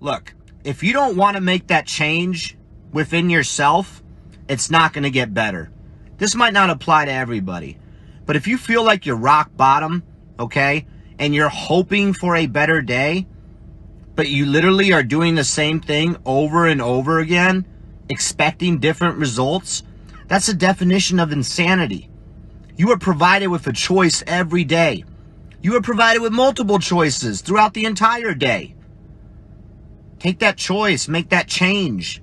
Look, if you don't want to make that change within yourself, it's not going to get better. This might not apply to everybody, but if you feel like you're rock bottom, okay, and you're hoping for a better day, but you literally are doing the same thing over and over again, expecting different results, that's a definition of insanity. You are provided with a choice every day. You are provided with multiple choices throughout the entire day. Take that choice, make that change.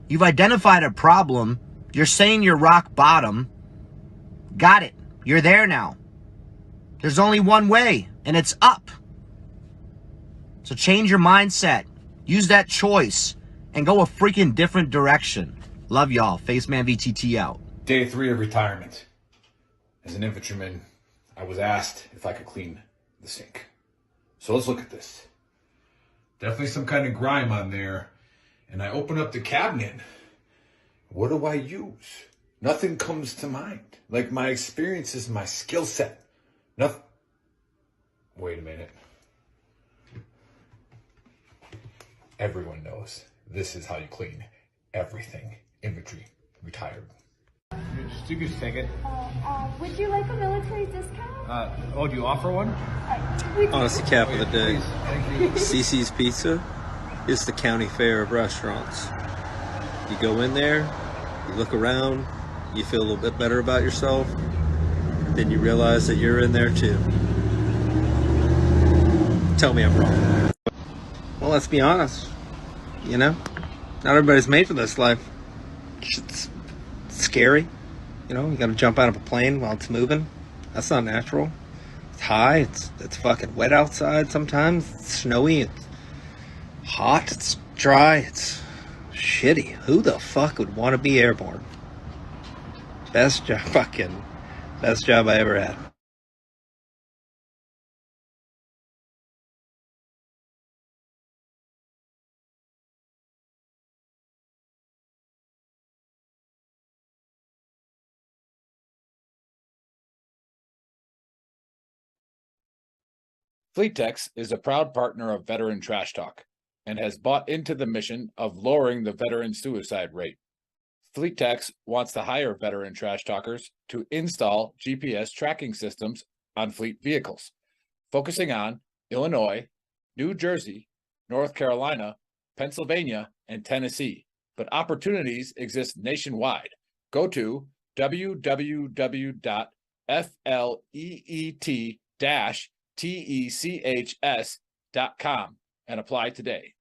You've identified a problem. You're saying you're rock bottom. Got it. You're there now. There's only one way, and it's up. So change your mindset. Use that choice and go a freaking different direction. Love y'all. Faceman VTT out. Day 3 of retirement. As an infantryman, I was asked if I could clean the sink. So let's look at this. Definitely some kind of grime on there. And I open up the cabinet. What do I use? Nothing comes to mind. Like my experience is my skill set. Nothing. Wait a minute. Everyone knows this is how you clean everything. Infantry, retired. You can just take it. Would you like a military discount? Do you offer one? Honestly, cap of the day. Please. Thank you. CC's Pizza is the county fair of restaurants. You go in there, you look around, you feel a little bit better about yourself, then you realize that you're in there too. Tell me I'm wrong. Well, let's be honest. You know, not everybody's made for this life. It's scary. You know, you gotta jump out of a plane while it's moving. That's not natural. It's high, it's fucking wet outside sometimes. It's snowy, it's hot, it's dry, it's shitty. Who the fuck would want to be airborne? Best job I ever had. FleetTex is a proud partner of Veteran Trash Talk and has bought into the mission of lowering the veteran suicide rate. FleetTex wants to hire veteran trash talkers to install GPS tracking systems on fleet vehicles, focusing on Illinois, New Jersey, North Carolina, Pennsylvania, and Tennessee, but opportunities exist nationwide. Go to www.fleet-techs.com and apply today.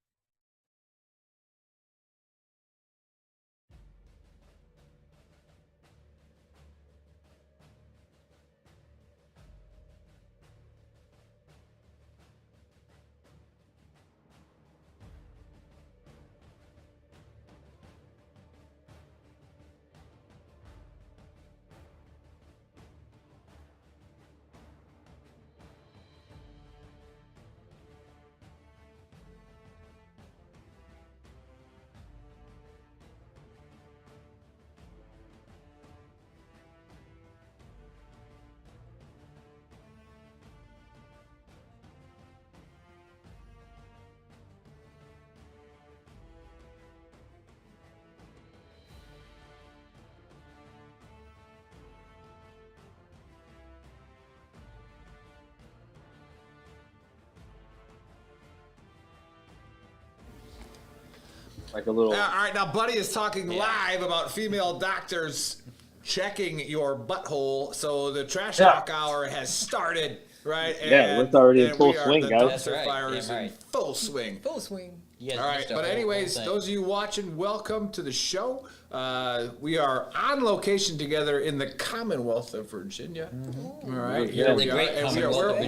Like a little. All right, now Buddy is talking live about female doctors checking your butthole. So the trash talk hour has started, right? Yeah, it's already in full swing, guys. That's right. Fire is in full swing. Full swing. All right, but anyways, those of you watching, welcome to the show. We are on location together in the Commonwealth of Virginia. All right, here we are. And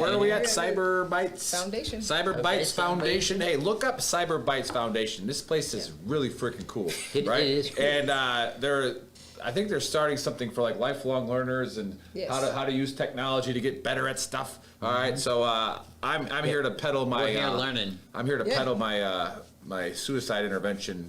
where are we at? Cyber Bytes Foundation. Cyber Bytes Foundation. Hey, look up Cyber Bytes Foundation. This place is really freaking cool, right? It is cool. And I think they're starting something for like lifelong learners and how to use technology to get better at stuff. All right, so I'm here to peddle my. We're here learning. I'm here to peddle my my suicide intervention,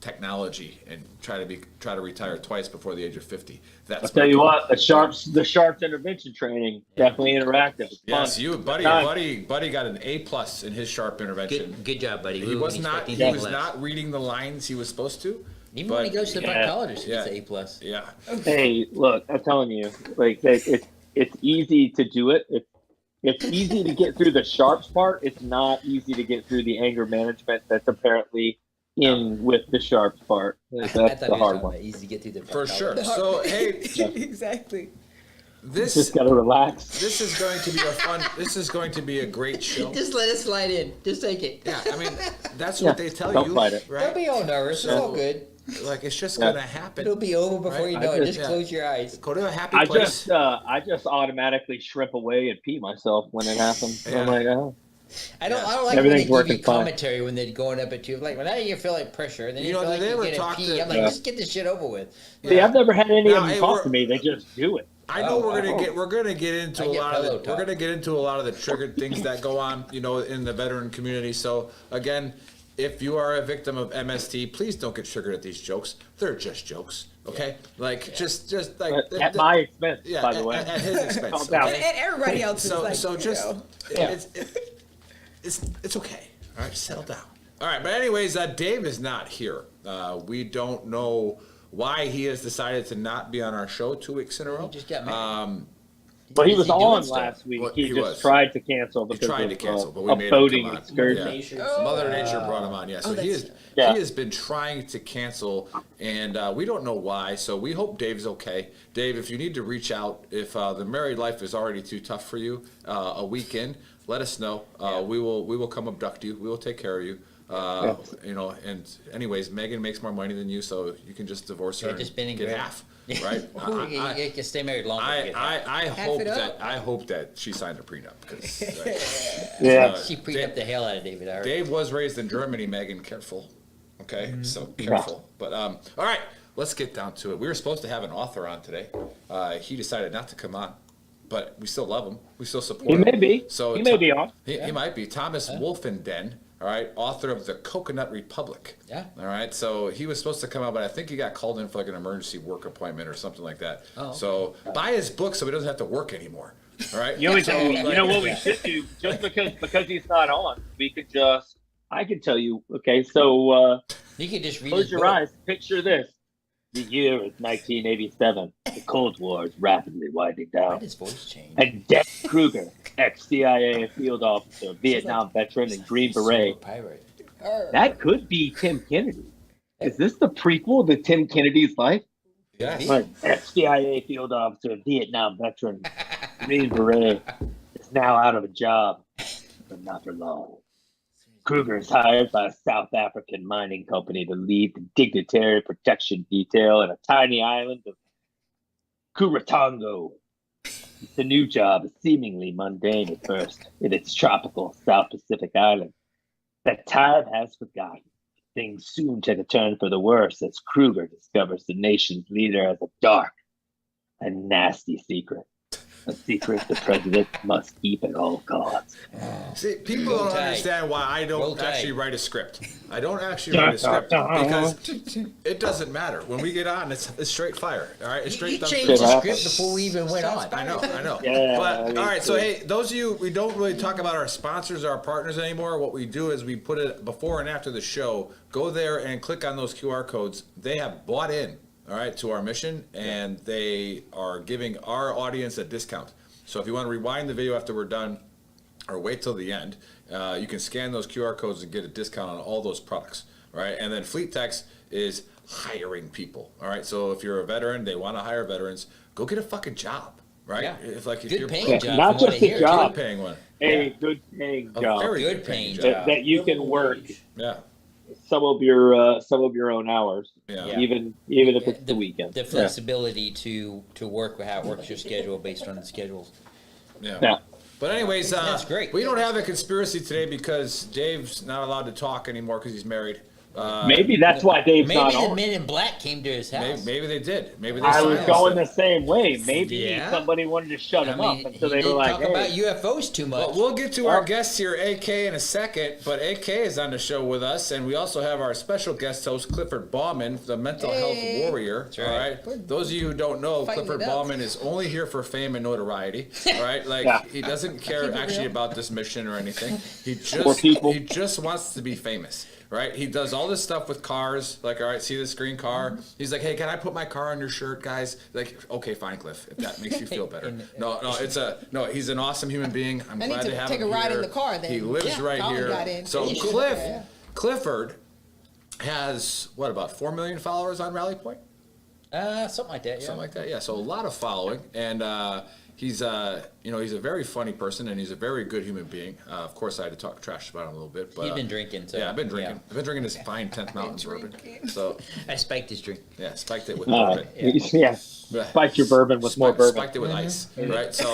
technology and try to retire twice before the age of 50. That's I'll tell you what, the Sharps intervention training definitely interactive. It's Yes, fun. you, buddy got an A+ in his sharp intervention. Good job, buddy. He was not reading the lines he was supposed to. Even when he goes to the proctologist, he gets A+. Yeah. Hey, look, I'm telling you, like it's easy to do it. It's easy to get through the Sharps part. It's not easy to get through the anger management that's apparently in with the Sharps part. That's the hard one. Easy to get through the For sure. proctologist. So hey, Exactly. Just gotta relax. This is going to be a fun. This is going to be a great show. Just let it slide in. Just take it. Yeah, I mean that's what they tell don't you, fight it. Don't right? be all nervous. It's all good. Like it's just gonna happen. It'll be over before Right. you know I it. just- Just close your eyes. Go to a happy I place. just automatically shrimp away and pee myself when it happens. Yeah. I'm like, oh. I don't like Everything's when they give working you fine. commentary when they're going up at you. Like, well, now you feel like pressure. Then You you, know, feel like they you're ever getting talk pee. to- I'm like, Yeah. just get this shit over with. See, I've never had any Now, of them hey, talk we're- to me. They just do it. I know we're gonna get into I a get lot of pillow the, talk. we're gonna get into a lot of the triggered things that go on, you know, in the veteran community. So again, if you are a victim of MST, please don't get triggered at these jokes. They're just jokes, okay? Like just like At my expense, yeah, by the way. at his expense. Calm down. okay? And everybody else is So like, so you just know. it's okay. All right, settle down. All right, but anyways, Dave is not here. We don't know why he has decided to not be on our show 2 weeks in a row. He just got married. But he Is was he doing on stuff? last week. Well, he he just was. tried to cancel because tried to of cancel, but we a made him boating come on. excursion. Yeah. Mother Nature brought him on, yeah. So he Yeah. has been trying to cancel, and we don't know why. So we hope Dave's okay. Dave, if you need to reach out, if the married life is already too tough for you, a weekend, let us know. We will come abduct you. We will take care of you. You know, and anyways, Megan makes more money than you, so you can just divorce her just and been in get great. half, right? You can stay married longer. to get that. I hope that she signed a prenup because Yeah. She preed up the hell out of David. I heard. Dave was raised in Germany, Megan. Careful. Okay? So careful. But all right, let's get down to it. We were supposed to have an author on today. He decided not to come on, but we still love him. We still support He him. may be. So He may be on. He might be. Thomas Wolfenden, all right, author of The Coconut Republic. Yeah. All right. So he was supposed to come out, but I think he got called in for like an emergency work appointment or something like that. Oh. So buy his book so he doesn't have to work anymore. All right. You know what we should do? Just because he's not on, we could just. I could tell you. Okay, so You could just read close his your book. eyes. Picture this. The year is 1987. The Cold War is rapidly winding Why down. did his voice change? And Dick Kruger, ex-CIA field officer, Vietnam veteran, and Green Beret. Pirate. That could be Tim Kennedy. Is this the prequel to Tim Kennedy's life? Yes. Like ex-CIA field officer, Vietnam veteran, Green Beret is now out of a job, but not for long. Kruger is hired by a South African mining company to lead the dignitary protection detail in a tiny island of Kuratongo. The new job is seemingly mundane at first in its tropical South Pacific island. That time has forgotten. Things soon take a turn for the worse as Kruger discovers the nation's leader has a dark and nasty secret. A secret the president must keep at all costs. See, people don't Tide. understand why I Roll don't Tide. actually write a script. I don't actually write a script because it doesn't matter. When we get on, it's straight fire. All right, it's You straight. changed Shit the happens. script before we even went on. I know. Yeah, But I mean, all right, so cool. hey, those of you, we don't really talk about our sponsors, our partners anymore. What we do is we put it before and after the show. Go there and click on those QR codes. They have bought in, all right, to our mission, and they are giving our audience a discount. So if you want to rewind the video after we're done, or wait till the end, you can scan those QR codes and get a discount on all those products, right? And then FleetTex is hiring people, all right? So if you're a veteran, they want to hire veterans, go get a fucking job, right? Yeah. If Good you're paying job. not from what just I a hear. job. good paying one, A good paying a job very Good good paying paying job. that you can work Yeah, some of your own hours, yeah. even if it's the weekend. The flexibility to work with how it works your schedule based on the schedules. Yeah. Yeah. But anyways, That's great. we don't have a conspiracy today because Dave's not allowed to talk anymore because he's married. Maybe that's why Dave's Maybe not the on. Men in Black came to his house. Maybe they did. Maybe they I was silenced going him. the same way. Maybe Yeah. somebody wanted to shut him up, and so he they were didn't like, talk "Hey, about UFOs too much. Well, we'll get to our guests here, AK, in a second, but AK is on the show with us, and we also have our special guest host, Clifford Bauman, the mental health warrior. That's right. All right. Those of you who don't know, Fighting Clifford it up. Bauman is only here for fame and notoriety. All right, like Yeah. he doesn't care actually about this mission or anything. He Or people. just wants to be famous. Right, he does all this stuff with cars. Like, all right, see this green car? He's like, hey, can I put my car on your shirt, guys? Like, okay, fine, Cliff, if that makes you feel better. No, he's an awesome human being. I'm I need glad to to have take him a ride here. in the car then. He lives Yeah, right Colin here. got in. So He should. Yeah. Clifford has what, about 4 million followers on Rally Point? Something like that. Yeah. Something like that. Yeah. So a lot of following, and he's he's a very funny person, and he's a very good human being. Of course, I had to talk trash about him a little bit, but He's been drinking. So, yeah, I've been drinking. I've been drinking this fine 10th Mountains bourbon. So I spiked his drink. yeah, spiked it with bourbon. yeah, spike your bourbon with more bourbon." Spiked it with ice, right? So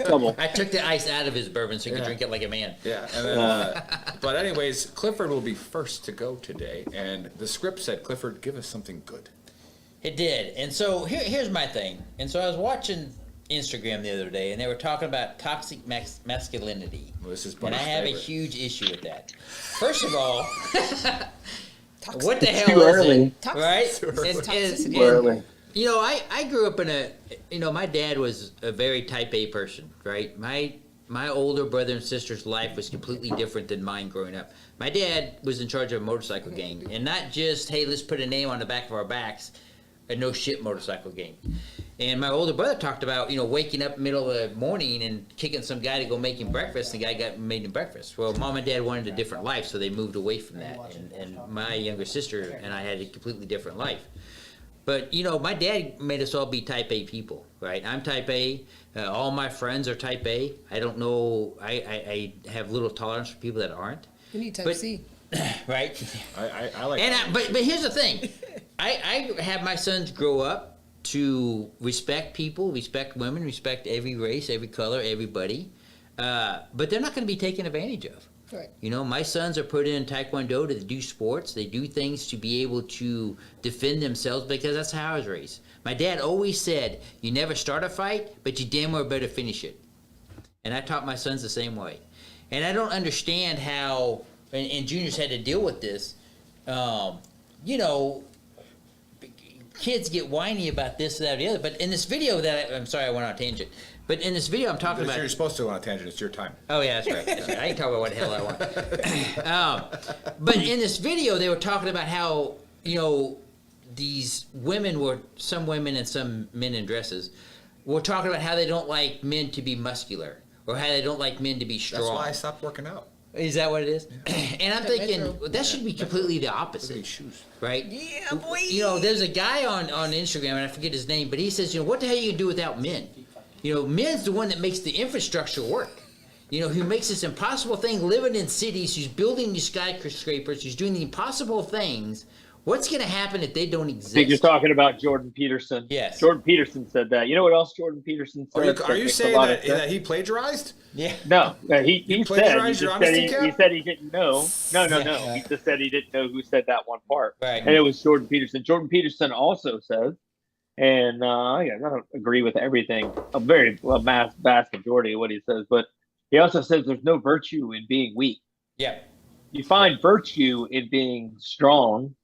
Double. I took the ice out of his bourbon so he could Yeah. drink it like a man. yeah, and then but anyways, Clifford will be first to go today, and the script said, Clifford, give us something good. It did. And so here's my thing. And so I was watching Instagram the other day, and they were talking about toxic masculinity. Well, this is And I Bunny's have favorite. a huge issue with that. First of all, what the It's hell too is early. it? Right? And, Too early. you know, I grew up in my dad was a very type A person, right? My older brother and sister's life was completely different than mine growing up. My dad was in charge of a motorcycle gang, and not just, hey, let's put a name on the back of our backs, a no shit motorcycle gang. And my older brother talked about, waking up middle of the morning and kicking some guy to go make him breakfast, and the guy made him breakfast. Well, mom and dad wanted a different life, so they moved away from that. And my younger sister and I had a completely different life. But, my dad made us all be type A people, right? I'm type A. All my friends are type A. I don't know. I have little tolerance for people that aren't. You need type But- C. Right? I like. And but here's the thing. I have my sons grow up to respect people, respect women, respect every race, every color, everybody. But they're not going to be taken advantage of. Right. My sons are put in Taekwondo to do sports. They do things to be able to defend themselves because that's how I was raised. My dad always said, you never start a fight, but you damn well better finish it. And I taught my sons the same way. And I don't understand how, and Junior's had to deal with this, kids get whiny about this, that, or the other. But in this video I'm sorry I went on a tangent. But in this video I'm talking about. You're supposed to go on a tangent. It's your time. Oh yeah, that's right. That's right. I can talk about what the hell I want. But in this video they were talking about how, these women some women and some men in dresses, were talking about how they don't like men to be muscular or how they don't like men to be strong. That's why I stopped working out. Is that what it is? And I'm thinking Metro. that should be completely the Look at opposite, these shoes. right? Yeah, boy. There's a guy on Instagram, and I forget his name, but he says, what the hell are you gonna do without men? Men's the one that makes the infrastructure work. Who makes this impossible thing living in cities, who's building these skyscrapers, who's doing the impossible things. What's gonna happen if they don't exist? I think you're talking about Jordan Peterson. Yes. Jordan Peterson said that. You know what else Jordan Peterson said? Are you makes a saying lot of sense? that he plagiarized? Yeah. No, he You said plagiarized your honesty, he Cap? said he didn't know. No. He just said he didn't know who said that one part. Right. And it was Jordan Peterson. Jordan Peterson also says, and I don't agree with everything, a vast majority of what he says, but he also says there's no virtue in being weak. Yeah. You find virtue in being strong,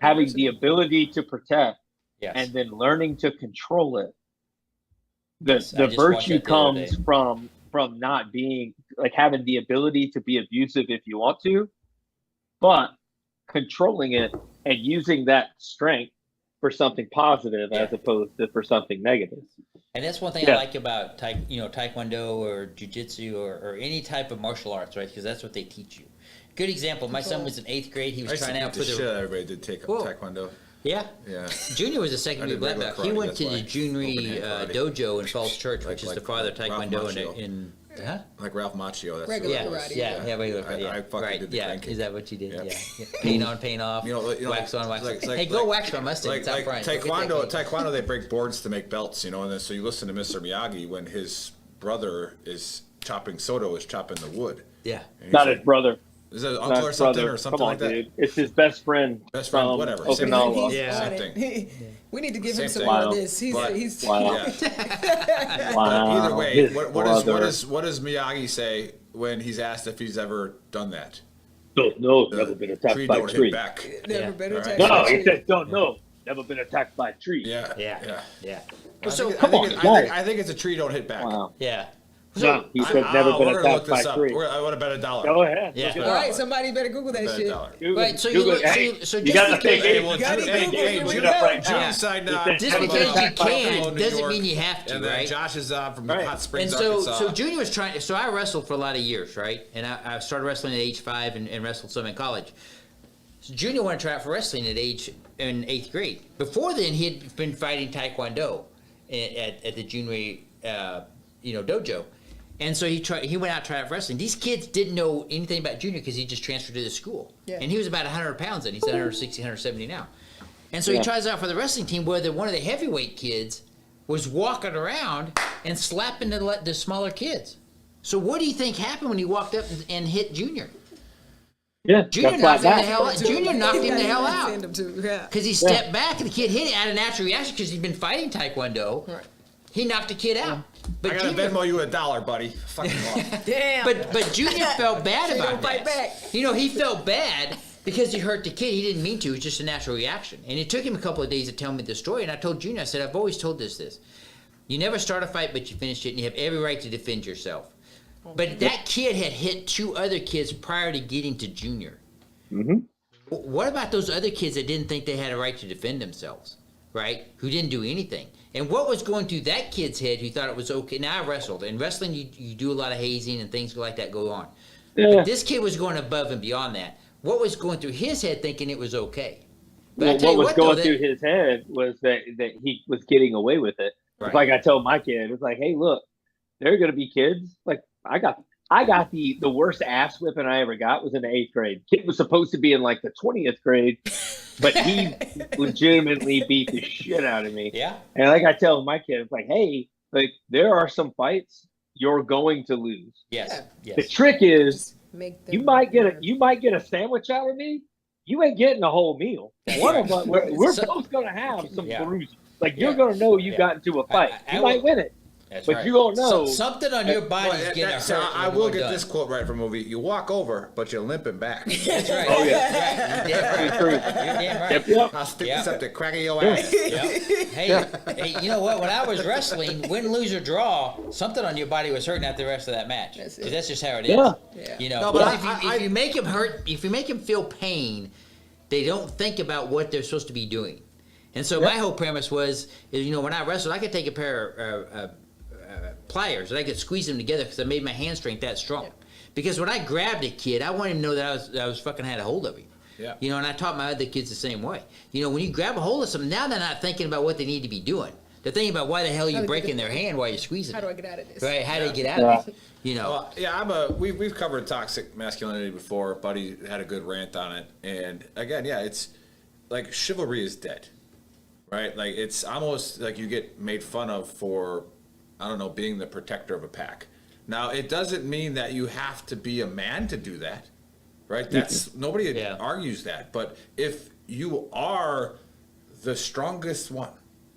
having the ability to protect, Yes. and then learning to control it. Yes, I The just watched virtue that the other comes day. from not being like having the ability to be abusive if you want to, but controlling it and using that strength for something positive as opposed to for something negative. And that's one thing I like about Taekwondo or Jiu-Jitsu or any type of martial arts, right? Because that's what they teach you. Good example. My son was in 8th grade. He I was used to trying beat out the for shit the. out of everybody did take Whoa. Taekwondo. Yeah. Yeah. Junior was a second I degree did black regular belt. He karate, went that's to why. the Junri Open hand karate. dojo in Falls Church, which is Like the father of Ralph Taekwondo Macchio. in huh? Like Ralph Macchio. That's Regular Yeah, karate. yeah, regular. I- Yeah, I fucking right. did the Yeah, cranking. is that what you did? Yep. Yeah. Paint on, paint off. Wax on, wax off. Hey, go wax my mustache. It's out front. Go get that cake. Taekwondo, they break boards to make belts, and then so you listen to Mr. Miyagi when his brother is chopping, Soto is chopping the wood. Yeah. And he's Not like, his brother. Is it uncle or something or something Come on, like that? dude. It's his best friend. Best friend, from whatever. Okinawa. He's Yeah. on Same it. thing. We need to give him Same some thing. more Wow. of this. He's Wow. Yeah. Wow. Either way, His what brother. does Miyagi say when he's asked if he's ever done that? Don't know. Never been attacked Tree by a don't tree. hit back. never Yeah. better All right. attack No, by a he tree. said don't know. Never been attacked by a tree. Yeah. Yeah. Yeah. Well, so I think it's a tree don't hit back. Wow. yeah. No, he said never been we're gonna look attacked by this a up. tree. I would have bet $1. Go ahead. Yeah. Look it All up. right, somebody better Google that Bet shit. $1. Google, Right, so you Google look- it. Hey, so you just got the because- fake Hey, agent. well, Gotta Judy, hey, Google hey, it. Judy, Look it up. Judy Yeah. signed Just up. said Just never because been you attacked by a tree. can New doesn't York, mean you have to, And then right? Josh is from Right. Hot And Springs, so, Arkansas. Junior was trying. So I wrestled for a lot of years, right? And I started wrestling at age 5 and wrestled some in college. So Junior wanted to try out for wrestling in 8th grade. Before then, he had been fighting Taekwondo at the junior, dojo. And so he went out and tried out for wrestling. These kids didn't know anything about Junior because he just transferred to the school. Yeah. And he was about 100 pounds then. He's 160, 170 now. And so he Yeah. tries out for the wrestling team where one of the heavyweight kids was walking around and slapping the smaller kids. So what do you think happened when he walked up and hit Junior? Yeah, Junior that's knocked him the like hell out. Junior knocked him the hell out. Send him to, yeah. Because he stepped back and the kid hit it out of natural reaction because he'd been fighting Taekwondo. Right. He knocked the kid out. But I gotta Junior, Venmo you $1, buddy. Fucking off. Damn. but Junior felt bad He about don't fight that. back. He felt bad because he hurt the kid. He didn't mean to. It was just a natural reaction. And it took him a couple of days to tell me the story. And I told Junior, I said, I've always told this. You never start a fight, but you finish it, and you have every right to defend yourself. But that kid had hit 2 other kids prior to getting to Junior. Mm-hmm. What about those other kids that didn't think they had a right to defend themselves, right? Who didn't do anything? And what was going through that kid's head who thought it was okay? Now, I wrestled. In wrestling, you do a lot of hazing and things like that go on. Yeah. But this kid was going above and beyond that. What was going through his head thinking it was okay? But I Well, tell what you was what, going though, through his head was that he was getting away with it. Right. It's like I told my kid, it's like, hey, look, there are gonna be kids. Like I got the worst ass whipping I ever got was in the 8th grade. Kid was supposed to be in like the 20th grade, but he legitimately beat the shit out of me. Yeah. And like I tell my kid, it's like, hey, like there are some fights you're going to lose. Yes. The Yes. trick is Just make them you might get learn. a sandwich out of me. You ain't getting a whole meal. One of us, we're So- both gonna have some Yeah. bruises. Like you're Yeah. gonna know you Yeah. got into a fight. I You might will- win it, That's but right. you don't know. Something on your body Well, is getting hurt. so I when will we're get done. this quote right from a movie. You walk over, but you're limping back. That's right. Oh, yeah. That's right. You're damn right. True. You're damn right. Yep. I'll stick Yeah. this up the crack of your ass. Yep. Hey, you know what? When I was wrestling, win, lose, or draw, something on your body was hurting out the rest of that match. That's it. 'Cause that's just how it is. Yeah. Yeah. You know, No, but but if you make them hurt, if you make them feel pain, they don't think about what they're supposed to be doing. And so my whole premise was, when I wrestled, I could take a pair of pliers and I could squeeze them together because I made my hand strength that strong. Because when I grabbed a kid, I wanted him to know that I was fucking had a hold of him. Yeah. And I taught my other kids the same way. When you grab a hold of something, now they're not thinking about what they need to be doing. They're thinking about why the hell How you're do breaking you their get- hand while you're squeezing How do I it. get out of this? Right? How do you get out Yeah. of it? Well, yeah, we've covered toxic masculinity before. Buddy had a good rant on it, and again, yeah, it's like chivalry is dead, right? Like it's almost like you get made fun of for, I don't know, being the protector of a pack. Now, it doesn't mean that you have to be a man to do that, right? That's nobody Yeah. argues that, but if you are the strongest one,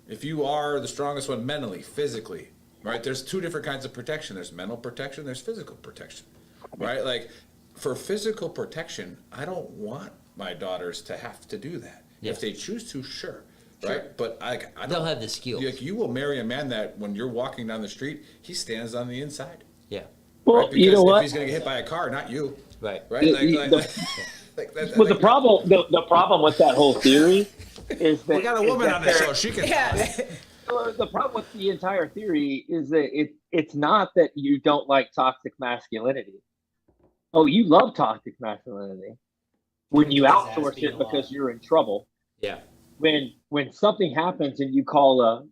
if you are the strongest one mentally, physically, right? There's 2 different kinds of protection. There's mental protection, there's physical protection, right? Like for physical protection, I don't want my daughters to have to do that. Yeah. If they choose to, sure. Right? But I don't, They'll have the skills. Like you will marry a man that when you're walking down the street, he stands on the inside. Yeah. Well, Right? you Because know if what? he's gonna get hit by a car, not you. Right. Right? Well, the problem with that whole theory is that We got a woman on the show. She can tell us. the problem with the entire theory is that it's not that you don't like toxic masculinity. Oh, you love toxic masculinity when you outsource it because you're in trouble. Yeah. When something happens and you call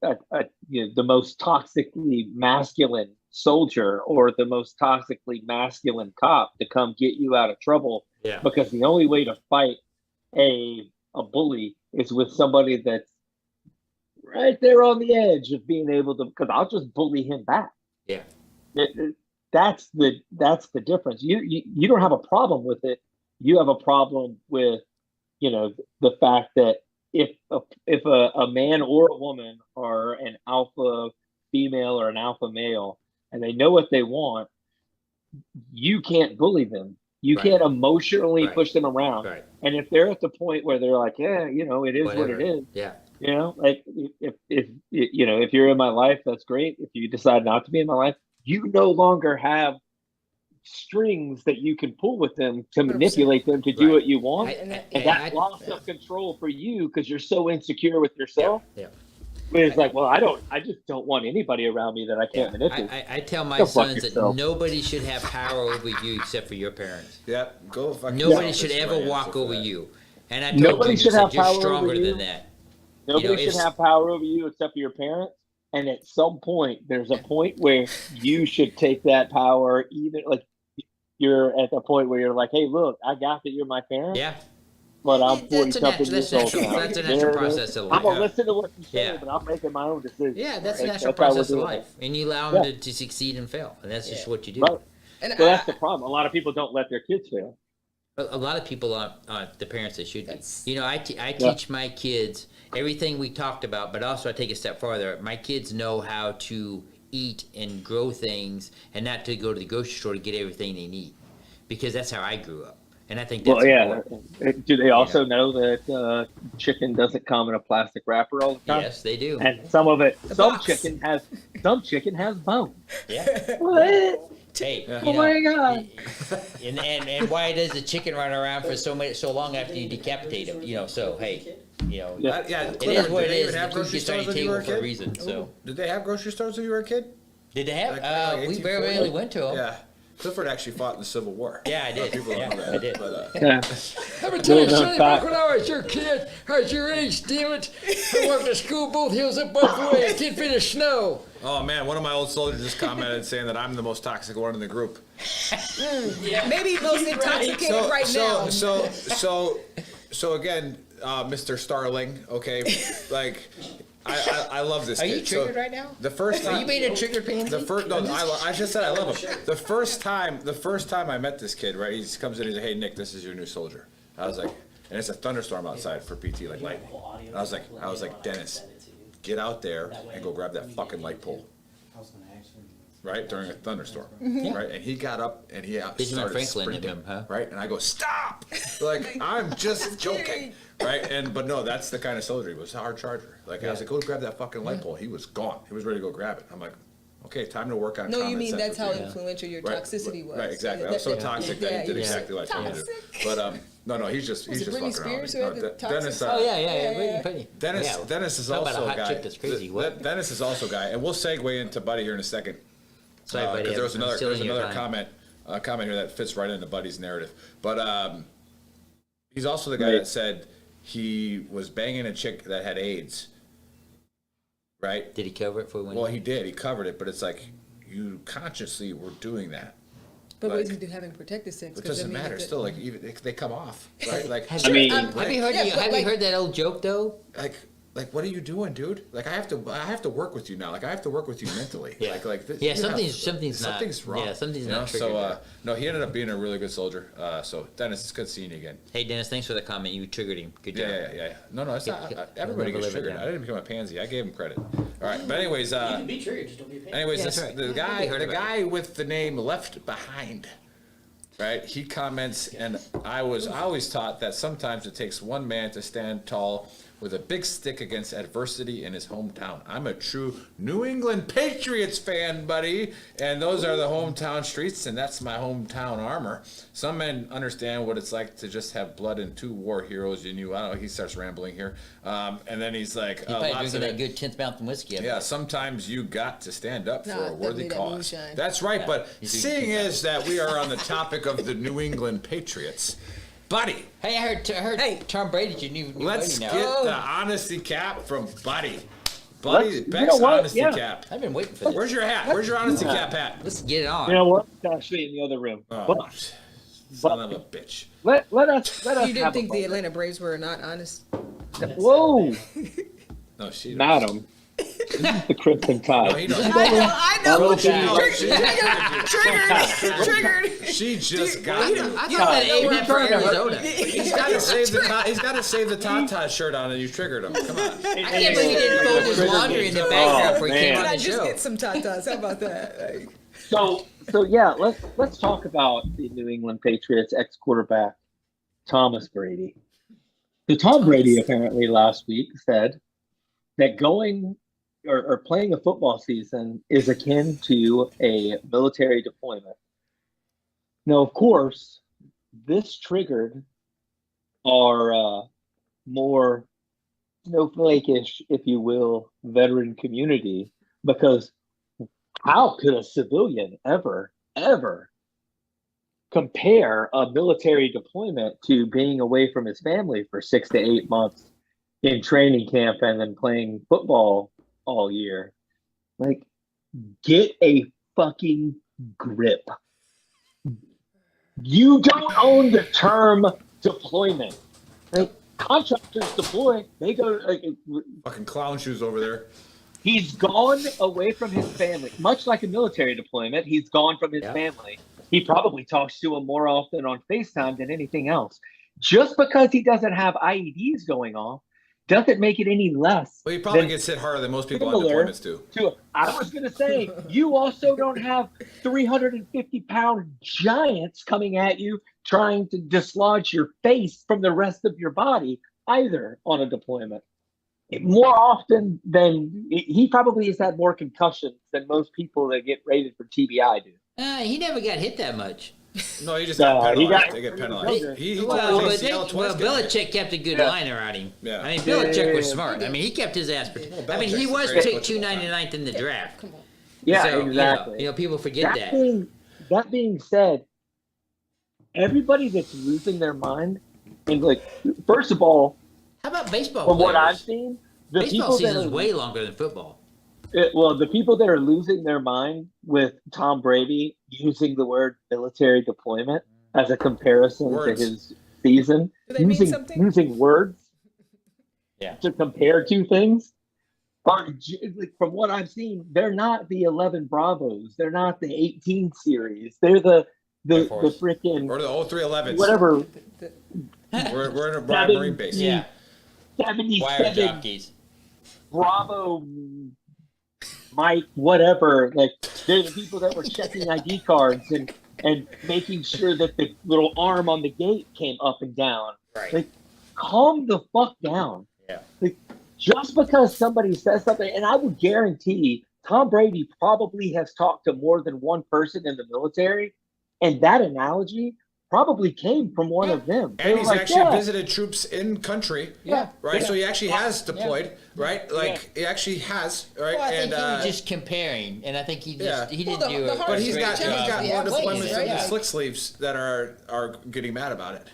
the most toxically masculine soldier or the most toxically masculine cop to come get you out of trouble, Yeah. because the only way to fight a bully is with somebody that's right there on the edge of being able to, because I'll just bully him back. Yeah. that's the difference. You don't have a problem with it. You have a problem with, the fact that if a man or a woman are an alpha female or an alpha male and they know what they want, you can't bully them. You can't emotionally push them around. Right. And if they're at the point where they're like, yeah, it is Whatever. what it is. Yeah. Like if you're in my life, that's great. If you decide not to be in my life, you no longer have strings that you can pull with them to manipulate them to do what you want. And that loss of control for you, because you're so insecure with yourself. Yeah. But it's like, well, I just don't want anybody around me that I can't manipulate. I tell my Go fuck sons that yourself. nobody should have power over you except for your parents. Yeah, go fuck Nobody yourself. should That's ever my walk answer for over that. you. And I told Nobody them, should have you're power over stronger you. than that. Nobody should have power over you except for your parents. And at some point, there's a point where you should take that power, even like you're at the point where you're like, hey, look, I got that you're my parent. Yeah. But I'm That's 40-something years old now. That's a natural process of life. I'm going to listen to what you say, Yeah. but I'm making my own decision. Yeah, that's a Right? natural That's how we're process of doing life. it. And you allow them to succeed and fail. And that's just what you do. Right. And So that's the problem. A lot of people don't let their kids fail. A lot of people aren't the parents that should be. I teach my kids everything we talked about, but also I take a step farther. My kids know how to eat and grow things and not to go to the grocery store to get everything they need, because that's how I grew up. And I think that's important. Do they also know that chicken doesn't come in a plastic wrapper all the time? Yes, they do. And some chicken has bone. Yeah. What? Hey, Oh my God. And why does the chicken run around for so long after you decapitate him? So hey, it is what it is. The food gets on your table for a reason. So Did they have grocery stores when you were a kid? did they have? Like We 1840? very rarely went to them. Yeah. Clifford actually fought in the Civil War. Yeah, I did. People don't know that. I did. But, Let me tell you, Little Sonny, fact. back when I was your kid, I was your age, damn it. I walked to school both hills up both ways, didn't finish snow. oh man, one of my old soldiers just commented saying that I'm the most toxic one in the group. Maybe most intoxicated now. So again, Mr. Starling, okay, like I love this Are kid. you triggered So right now? The first time Are you being a triggered pansy? I just said I love him. The first time I met this kid, right? He comes in and he's like, "Hey Nick, this is your new soldier." I was like, and it's a thunderstorm outside for PT, like lightning. And I was like, Dennis, get out there and go grab that fucking light pole. Right, during a thunderstorm, right, and he got up and he Benjamin started Franklin in sprinting, him, huh? right, and I go, stop, like I'm just joking, right, but no, that's the kind of soldier he was, a hard charger. Like I was like, go grab that fucking light pole. He was gone. He was ready to go grab it. I'm like, okay, time to work on. No, you common mean sense that's with how you. influential your Right, toxicity was. Right, exactly. I was so toxic that he did yeah. exactly what I told him to do. But no, he's just Was it fucking Britney around. Spears me. who No, had the Dennis, toxic- Oh yeah. Pretty. Dennis is Talk also about a a hot guy. chick that's crazy. What? Dennis is also a guy, and we'll segue into Buddy here in a second. Sorry, buddy. Because there was I'm another stealing your time. comment here that fits right into Buddy's narrative. But he's also the guy that said he was banging a chick that had AIDS. Right? Did he cover it for when? Well, he did. He covered it, but it's like you consciously were doing that. But what Like, does he do having protective sex? It 'Cause, doesn't I mean, matter. the- Still, like even they come off, right? Like have I mean- you heard? Yeah, but Have you like- heard that old joke though? like what are you doing, dude? Like I have to work with you now. Like I have to work with you mentally. Yeah. Like this, Yeah, you have- something's not- wrong. yeah, something's you not know? triggered So there. no, he ended up being a really good soldier. So Dennis, it's good seeing you again. Hey Dennis, thanks for the comment. You triggered him. Good job. Yeah. No, it's not. I'll Everybody never gets live it triggered. down. I didn't become a pansy. I gave him credit. All right, but anyways, Be triggered, just don't be a pain. anyways, Yeah, this, that's right. the Yeah, guy, we heard the about guy with the name Left Behind, right? He comments, and I always taught that sometimes it takes one man to stand tall with a big stick against adversity in his hometown. I'm a true New England Patriots fan, buddy, and those are the hometown streets, and that's my hometown armor. Some men understand what it's like to just have blood and two war heroes in you. I don't know. He starts rambling here, and then he's like, He's probably lots of drinking that it. good 10th Mountain whiskey. I Yeah, bet. sometimes you got to stand up for Nah, a worthy definitely that cause. moonshine. That's right, but You do seeing keep is that we are on the topic of the New England Patriots, buddy. Hey, I heard Hey. Tom Brady's your new Let's buddy get now. the honesty cap from Buddy. Buddy, You Beck's know what? honesty Yeah. cap. I've been waiting for this. Where's your hat? Where's your honesty cap hat? Let's get it on. You know what? I'll show you in the other room. Oh, But son of a bitch. let us You didn't have think a the moment. Atlanta Braves were not honest? Whoa, No, she. madam. The Crimson Tide. No, he doesn't. I know. Triggered. Triggered. She just got it. I thought that aim meant for Arizona. He's got to save the he's got to save the Tata shirt on, and you triggered him. Come on. I can't believe he didn't fold his laundry in the background before he came Can on I the just show. get some tatas? How about that? Like, So yeah, let's talk about the New England Patriots ex-quarterback Thomas Brady. So Tom Brady apparently last week said that going or playing a football season is akin to a military deployment. Now, of course, this triggered our more snowflake-ish, if you will, veteran community, because how could a civilian ever compare a military deployment to being away from his family for 6 to 8 months in training camp and then playing football all year? Like, get a fucking grip. You don't own the term deployment. Like, contractors deploy, they go like, Fucking clown shoes over there. he's gone away from his family, much like a military deployment. He's gone from his family. He probably talks to him more often on FaceTime than anything else. Just because he doesn't have IEDs going off doesn't make it any less. Well, he probably gets hit harder than most people on deployments do. I was going to say, you also don't have 350-pound giants coming at you trying to dislodge your face from the rest of your body either on a deployment. More often than he probably has had more concussions than most people that get rated for TBI do. He never got hit that much. No, he just got penalized. They get penalized. Belichick kept a good line around him. Yeah. I mean, Belichick was smart. I mean, he kept his ass. I mean, he was picked 299th in the draft. Yeah, so, exactly. You know, people forget that. That being said, everybody that's losing their mind, and like, first of all, how about baseball? From what I've seen, the baseball people season is that are, way longer than football. The people that are losing their mind with Tom Brady using the word military deployment as a comparison to his season, using words to compare two things, are, from what I've seen, they're not the 11 Bravos. They're not the 18 series. They're the freaking... Or the 0311s. Whatever. We're in a Marine base. Yeah. 77 Wire jockeys. Bravo, Mike, whatever. Like, they're the people that were checking ID cards and making sure that the little arm on the gate came up and down. Right. Like, calm the fuck down. Yeah. Like, just because somebody says something, and I would guarantee Tom Brady probably has talked to more than one person in the military, and that analogy probably came from one of them. And he's actually visited troops in country. Yeah. Right? So he actually has deployed, right? Like, he actually has, right? Well, I think he was just comparing, and I think he didn't do it. But he's got more deployments than the right? slick sleeves that are getting mad about it.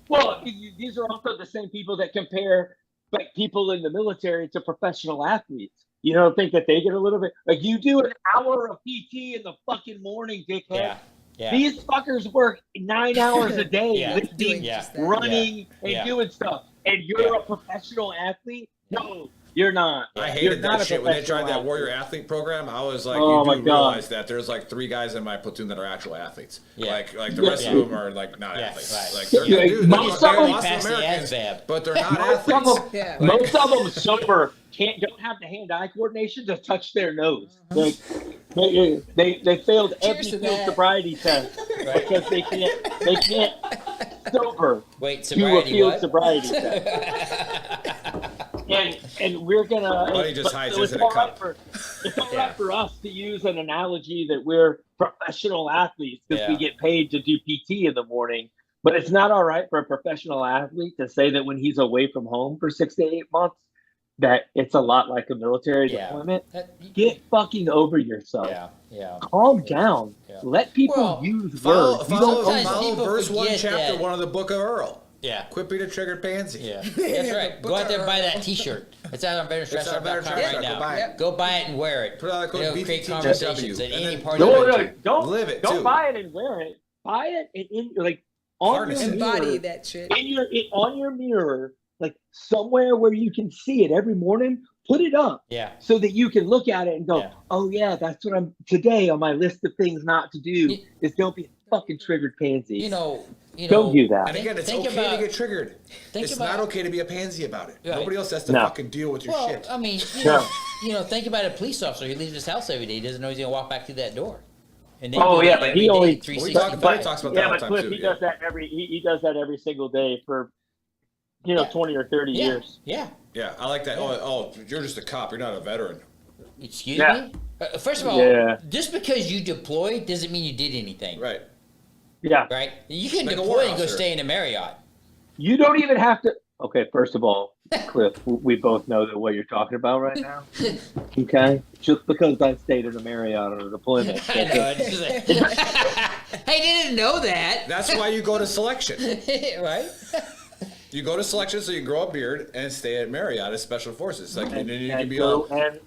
Well, these are also the same people that compare like people in the military to professional athletes. You don't think that they get a little bit like you do an hour of PT in the fucking morning, dickhead. Yeah. These fuckers work 9 hours a day lifting, running, and doing stuff. And you're a professional athlete? No, you're not. I hated that shit when they tried that Warrior Athlete program. I was like, you do realize that there's like 3 guys in my platoon that are actual athletes. Like the rest of them are like not athletes. Right. Like they're dudes, most of them awesome Americans, but they're not athletes. Most of them sober don't have the hand-eye coordination to touch their nose. Like they failed every field sobriety test because they can't sober to a field sobriety test. And we're gonna. Buddy just hides this in a cup. It's all right for us to use an analogy that we're professional athletes because we get paid to do PT in the morning. But it's not all right for a professional athlete to say that when he's away from home for 6 to 8 months, that it's a lot like a military deployment. Get fucking over yourself. Calm down. Let people use words. Follow verse 1, chapter 1 of the Book of Earl. Quit being a triggered pansy. That's right. Go out there and buy that T-shirt. It's out on VeteranStrashTalk.com right now. Go buy it and wear it. Put out that code create BTTW. conversations at any part of it. Don't buy it and wear it. Buy it and on your mirror. Embody that shit. On your mirror, like somewhere where you can see it every morning. Put it up. Yeah. So that you can look at it and go, Yeah. oh yeah, that's what I'm today on my list of things not to do is don't be a fucking triggered pansy. You know, don't do that. And again, it's Think okay about- to get triggered. think It's about- not okay to be a pansy about it. Right. Nobody else has to No. fucking deal with your Well, shit. I mean, No. think about a police officer. He leaves his house every day. He doesn't know he's gonna walk back through that door. And they Oh do yeah, that but every he day, only 365. But he talks about that all but the time Cliff, too, he yeah. does that he does that every single day for 20 or 30 Yeah. years. Yeah. Yeah, I like that. Oh, you're just a cop. You're not a veteran. Excuse Yeah. me? First of all, Yeah. just because you deployed doesn't mean you did anything. Right. Yeah. Right? You can Like a deploy and go warehouse, stay in a Marriott. You don't even have to. Okay, first of all, Cliff, we both know that what you're talking about right now. Okay, just because I stayed in a Marriott on a deployment. I know. It's just like, hey, they didn't know that. That's why you go to selection. Right? You go to selection so you can grow a beard and stay at Marriott as Special Forces. Like, and then you can And be so- all, and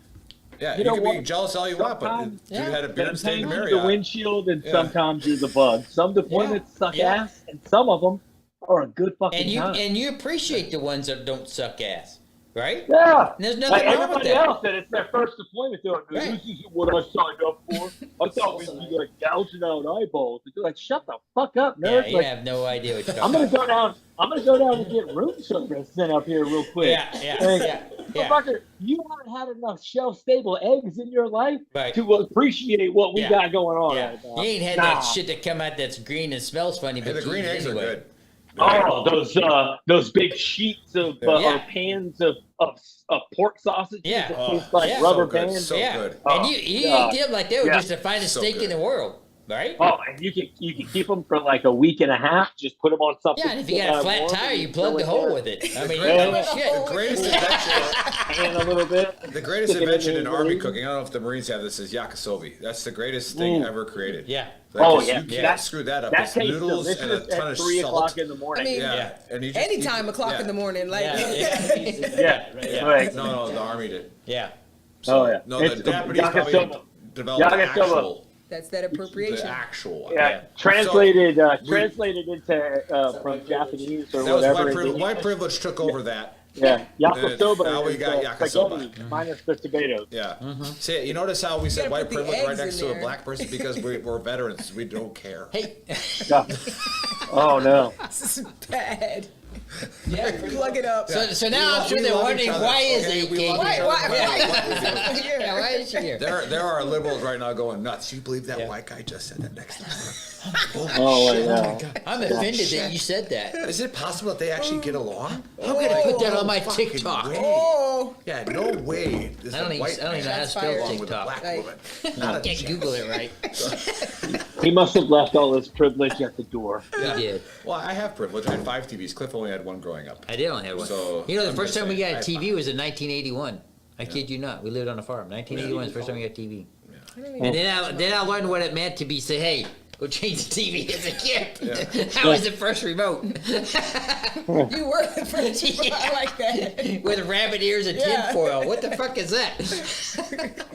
yeah, you you know can be what? jealous all you want, but Sometimes- dude had a beard and stayed in sometimes you're Marriott. the windshield, and Yeah. sometimes you're the bug. Some deployments suck Yeah. ass, and some of them are a good fucking time. And you appreciate the ones that don't suck ass. Right? Yeah. And there's Like nothing wrong with everybody that. else that it's their first deployment, they're like, Right. this isn't what I signed up for. I thought we'd be like gouging out eyeballs. And you're like, shut the fuck up, Yeah, nerd. you Like, have no idea what you're I'm talking gonna about. go down and get room service sent up here real quick. Yeah, Like, yeah. Motherfucker, you haven't had enough shelf-stable eggs in your life Right. to appreciate what we Yeah. got going on Yeah. right now. You ain't had Nah. that shit that come out that's green and smells funny, Hey, but the green you eat eggs anyway. are good. Oh, those big sheets of Yeah. or pans of pork sausages Yeah. that Oh, taste like yeah. rubber So good, bands. so yeah. good. And Oh, you God. eat them like they were Yeah. just the finest So steak in good. the world, right? Oh, and you can keep them for like a week and a half. Just put them on something. Yeah, and if you got a flat warm tire, and you plug throw the it hole there. with it. I mean, Yeah. shit. The greatest invention, And a little bit. the greatest Stick it in invention there in and Army leave. cooking, I don't know if the Marines have this, is yakisobe. That's the greatest thing ever created. Yeah. Like, Oh, 'cause yeah. You can't That- screw that up. That It's tastes noodles and a delicious ton at of 3 salt. o'clock in the morning. I mean, Yeah. Yeah. And you just Anytime o'clock yeah. in the morning, like Yeah. Yeah. Yeah. Right. No, the Army did. Yeah. Oh yeah. No, It's the the Japanese probably yakisoba. developed the Yakisoba. actual, that's that appropriation. the actual one. Yeah, translated into from Japanese or That was whatever. white privilege took over that. Yeah, yakisoba. Now we is, got yakisoba. spaghetti minus the tomatoes. Yeah. See, you notice how we said gotta white put the privilege right eggs next in to a there. black person because we're veterans. We don't care. Hey. Yeah. Oh no. This is bad. Yeah. Plug it up. So now I'm sure they're wondering why is AK we love here? each other. Why- Yeah, why is she here? There are liberals right now going nuts. You believe that Yeah. white guy just said that next time? Oh yeah. I'm offended that you said that. Is it possible that they actually get along? I'm gonna put that on my Fucking TikTok. way. Oh, Yeah, no way. There's I don't a even- white I don't even know how to man spell along with a TikTok. black Like- woman. I Not a can't chance. Google it right. He must have left all his privilege at the door. You did. Well, I have privilege. I had 5 TVs. Cliff only had 1 growing up. I did only have one. So, You know, the I'm first just time we saying, got a I- TV was in 1981. I kid you not. We lived on a farm. 1981 is the first time we got a TV. I don't even And then I learned what it meant to be say, hey, go change the TV as a kid. Yeah. That was the first remote. You were the first. I like that. With rabbit ears and Yeah. tinfoil. What the fuck is that?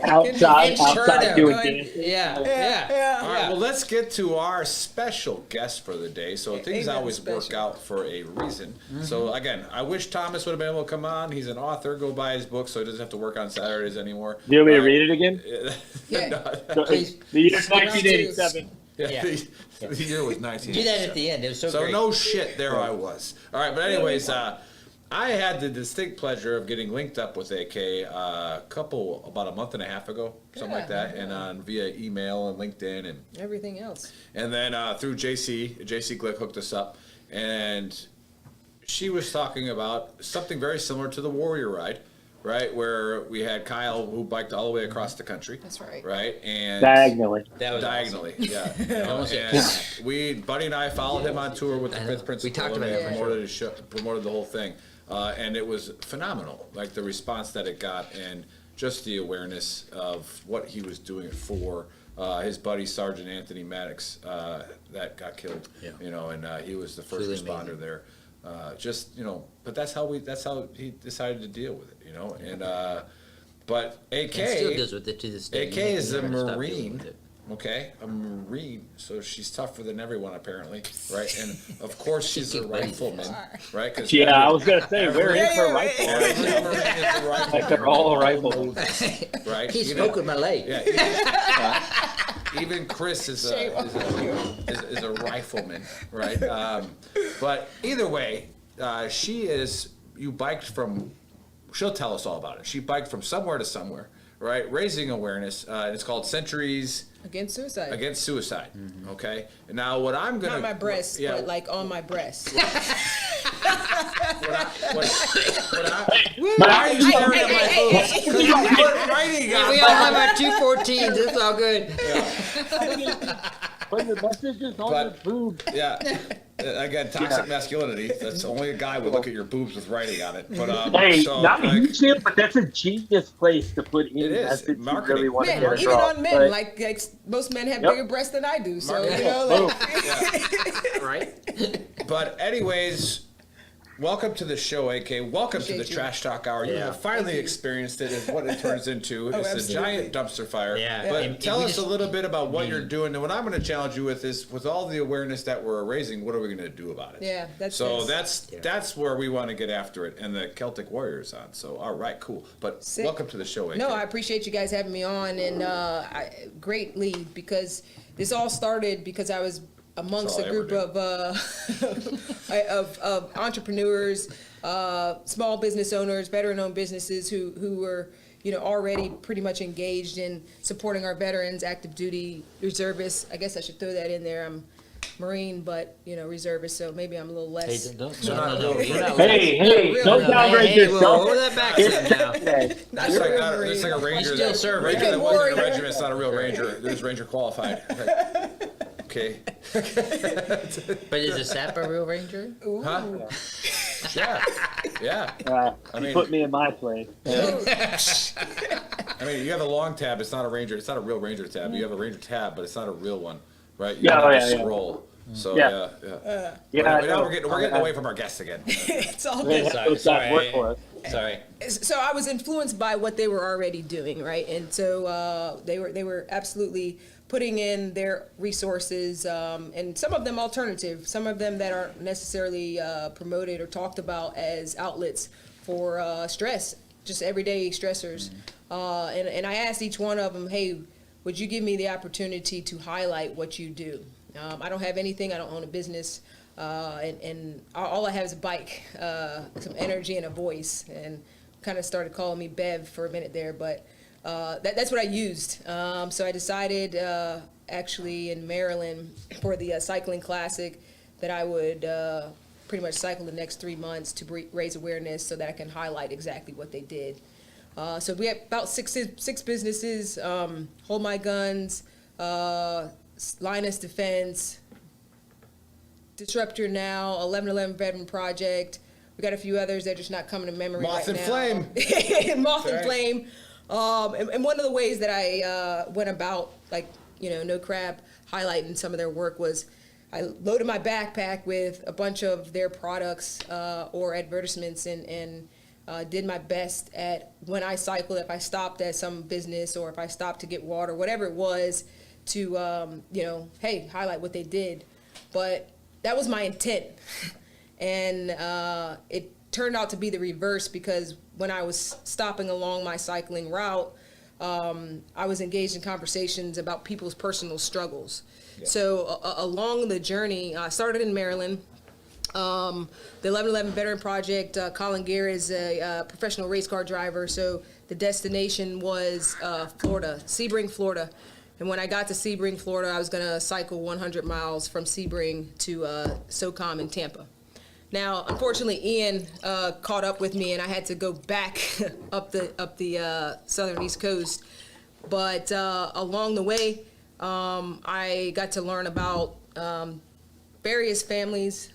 Outside Turner. doing Going- dancing. Yeah, Yeah, yeah. yeah. All right, well, let's get to our special guest for the day. So things Amen, always work special. out for a reason. Mm-hmm. So again, I wish Thomas would have been able to come on. He's an author. Go buy his book so he doesn't have to work on Saturdays anymore. Do you want me to read it again? Yeah. No, Please. The year 1987. Yeah. the year was 19. Do that at the end. It was so, So great. no shit, there I was. All right, but anyways, I had the distinct pleasure of getting linked up with AK about a month and a half ago, something like that, and on via email and LinkedIn, and Everything else. then through JC Glick hooked us up, and she was talking about something very similar to the Warrior Ride, right, where we had Kyle who biked all the way across the country. That's right. Right, and Diagonally. That was diagonally, yeah. You know, Almost and Buddy and I followed him on tour with the I know. fifth principal. We talked and about we it for promoted his show, promoted the whole thing, and it was phenomenal. Like the response that it got, and just the awareness of what he was doing it for. His buddy Sergeant Anthony Maddox that got killed. Yeah. You know, and he was the first Really responder amazing. there. Just, you know, but that's how he decided to deal with it. You know, and but AK And still deals with it to this day. AK is a He never stopped dealing Marine with it. Okay, a Marine, so she's tougher than everyone apparently, right? And of course she's a rifleman, right? 'Cause I was gonna say, where is her every rifle? Marine is a rifleman. Like they're all riflemen. Right? He's smoking my leg. Yeah, even Chris is a rifleman, right? But either way, you biked from, she'll tell us all about it. She biked from somewhere to somewhere, right? Raising awareness. And it's called Centuries Against suicide. Against Suicide. Okay? And now what I'm going to... Not my breast, but like on my breast. Why are you staring at my boobs? Because you put writing on We all have our 214s. It's all good. Put your messages on your boobs. Yeah. Again, toxic masculinity. That's only a guy would look at your boobs with writing on it. But Hey, so, not like, YouTube, but that's a genius place to put in It is. message Marketing. you really want to Men, get even across. on men, But- like most men have Yep. bigger breasts than I do. So Mark- you know, Boom. like, Right? But anyways, welcome to the show, AK. Welcome to the Appreciate you. Trash Talk Hour. You Yeah. have finally experienced it, is what it turns into. It's a absolutely. giant dumpster fire. Yeah. But And tell we us just- a little bit about what you're doing. And what I'm going to challenge you with is, with all the awareness that we're raising, what are we going to do about it? Yeah, that's- that's where we want to get after it. And the Celtic Warriors on. So, all right, cool. But Sick. welcome to the show, AK. no, I appreciate you guys having me on, and greatly, because this all started because I was amongst That's a all I group ever of entrepreneurs, small business owners, veteran-owned businesses who were already pretty much engaged in supporting our veterans, active duty reservists. I guess I should throw that in there. I'm Marine, but reservist, so maybe I'm a little less. No. You're not Hey, don't downgrade Hey, yourself. hold that back then now. That's like a ranger. still serve, Ranger right? that wasn't in a Warrior. regiment. It's not a real ranger. This is ranger qualified. Okay. But is a sap a real ranger? Huh? Yeah. I mean- Put me in my place. I mean, you have a long tab. It's not a ranger. It's not a real ranger tab. You have a ranger tab, but it's not a real one, right? You Yeah, have a yeah. scroll. So Yeah. yeah. I Now know. we're getting away from our guests again. It's all They good. have those guys work for us. Sorry. So I was influenced by what they were already doing, right? And so they were absolutely putting in their resources, and some of them alternative, some of them that aren't necessarily promoted or talked about as outlets for stress, just everyday stressors. And I asked each one of them, hey, would you give me the opportunity to highlight what you do? I don't have anything. I don't own a business. And all I have is a bike, some energy and a voice, and kind of started calling me Bev for a minute there, but that's what I used. So I decided, actually in Maryland, for the cycling classic, that I would pretty much cycle the next 3 months to raise awareness so that I can highlight exactly what they did. So we have about six businesses: Hold My Guns, Linus Defense, Disruptor Now, 1111 Veteran Project. We got a few others that are just not coming to memory Moth right and now. Flame. Moth and Right. Flame. And one of the ways that I went about, No Crab, highlighting some of their work was I loaded my backpack with a bunch of their products or advertisements and did my best at, when I cycled, if I stopped at some business or if I stopped to get water, whatever it was, to, hey, highlight what they did. But that was my intent. And it turned out to be the reverse, because when I was stopping along my cycling route, I was engaged in conversations about people's personal struggles. Yeah. So along the journey, I started in Maryland. The 1111 Veteran Project, Colin Gear is a professional race car driver, so the destination was Florida, Sebring, Florida. And when I got to Sebring, Florida, I was going to cycle 100 miles from Sebring to SOCOM in Tampa. Now, unfortunately, Ian caught up with me, and I had to go back up the southern East Coast. But along the way, I got to learn about various families,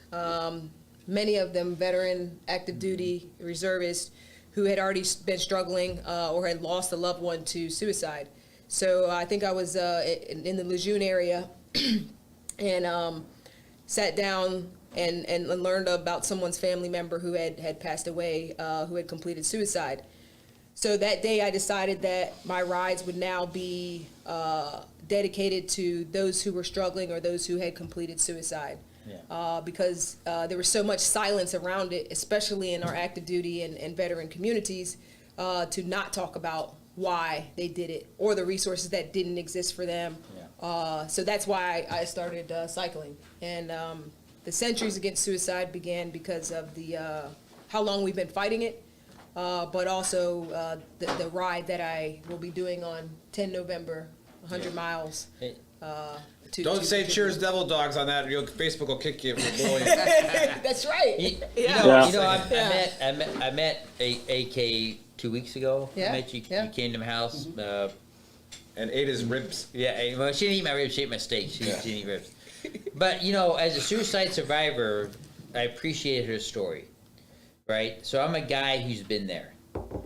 many of them veteran, active duty, reservists, who had already been struggling or had lost a loved one to suicide. So I think I was in the Lejeune area and sat down and learned about someone's family member who had passed away, who had completed suicide. So that day I decided that my rides would now be dedicated to those who were struggling or those who had completed suicide. Because there was so much silence around it, especially in our active duty and veteran communities, to not talk about why they did it or the resources that didn't exist for them. So that's why I started cycling. And the Centuries Against Suicide began because of the how long we've been fighting it, but also the ride that I will be doing on 10 November, 100 miles. Don't say cheers devil dogs on that, or Facebook will kick you for bullying. That's right. I met AK 2 weeks ago. Yeah. I met you. You came to my house. And ate his ribs. Yeah, well, she didn't eat my ribs. She ate my steak. She didn't eat ribs. But as a suicide survivor, I appreciated her story, right? So I'm a guy who's been there,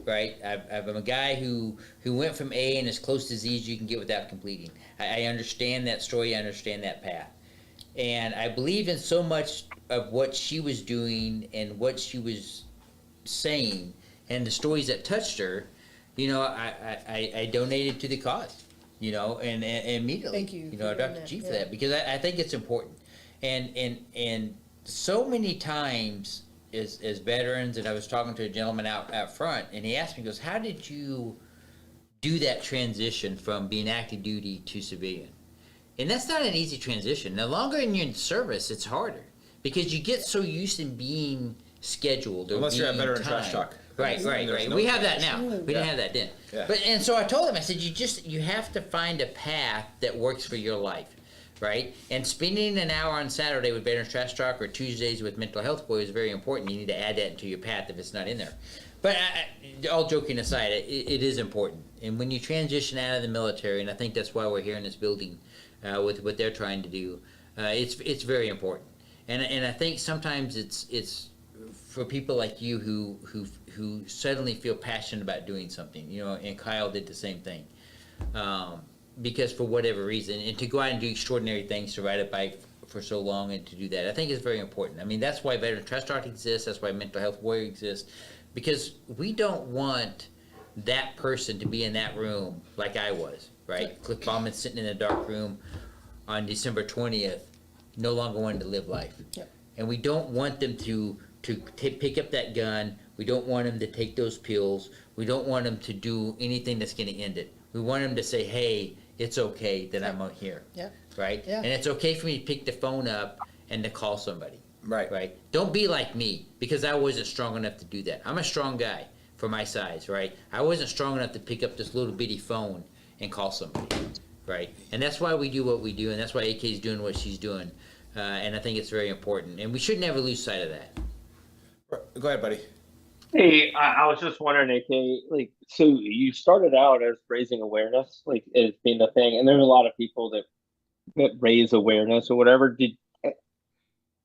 right? I'm a guy who went from A and as close to Z as you can get without completing. I understand that story. I understand that path. And I believe in so much of what she was doing and what she was saying and the stories that touched her. I donated to the cause, and immediately. Thank you. I talked to Chief for that because I think it's important. And so many times as veterans, and I was talking to a gentleman out front, and he asked me, he goes, how did you do that transition from being active duty to civilian? And that's not an easy transition. The longer in your service, it's harder because you get so used to being scheduled or Unless you're at Veteran timed. Trash Talk. Right. No We have that now. We didn't have that then. Yeah. And so I told him, I said, you have to find a path that works for your life, right? And spending an hour on Saturday with Veterans Trash Talk or Tuesdays with Mental Health Boy is very important. You need to add that into your path if it's not in there. But all joking aside, it is important. And when you transition out of the military, and I think that's why we're here in this building with what they're trying to do, it's very important. And I think sometimes it's for people like you who suddenly feel passionate about doing something, and Kyle did the same thing. Because for whatever reason, and to go out and do extraordinary things, to ride a bike for so long and to do that, I think is very important. I mean, that's why Veteran Trash Talk exists, that's why Mental Health Warrior exists, because we don't want that person to be in that room like I was, right? Cliff Bauman sitting in a dark room on December 20th, no longer wanting to live life. Yep. And we don't want them to pick up that gun. We don't want them to take those pills. We don't want them to do anything that's going to end it. We want them to say, hey, it's okay that I'm out here. Yeah. Right? Yeah. And it's okay for me to pick the phone up and to call somebody. Right. Right? Don't be like me, because I wasn't strong enough to do that. I'm a strong guy for my size, right? I wasn't strong enough to pick up this little bitty phone and call somebody, right? And that's why we do what we do, and that's why AK is doing what she's doing. And I think it's very important. And we should never lose sight of that. Go ahead, buddy. Hey, I was just wondering, AK, so you started out as raising awareness, as being the thing, and there's a lot of people that raise awareness or whatever.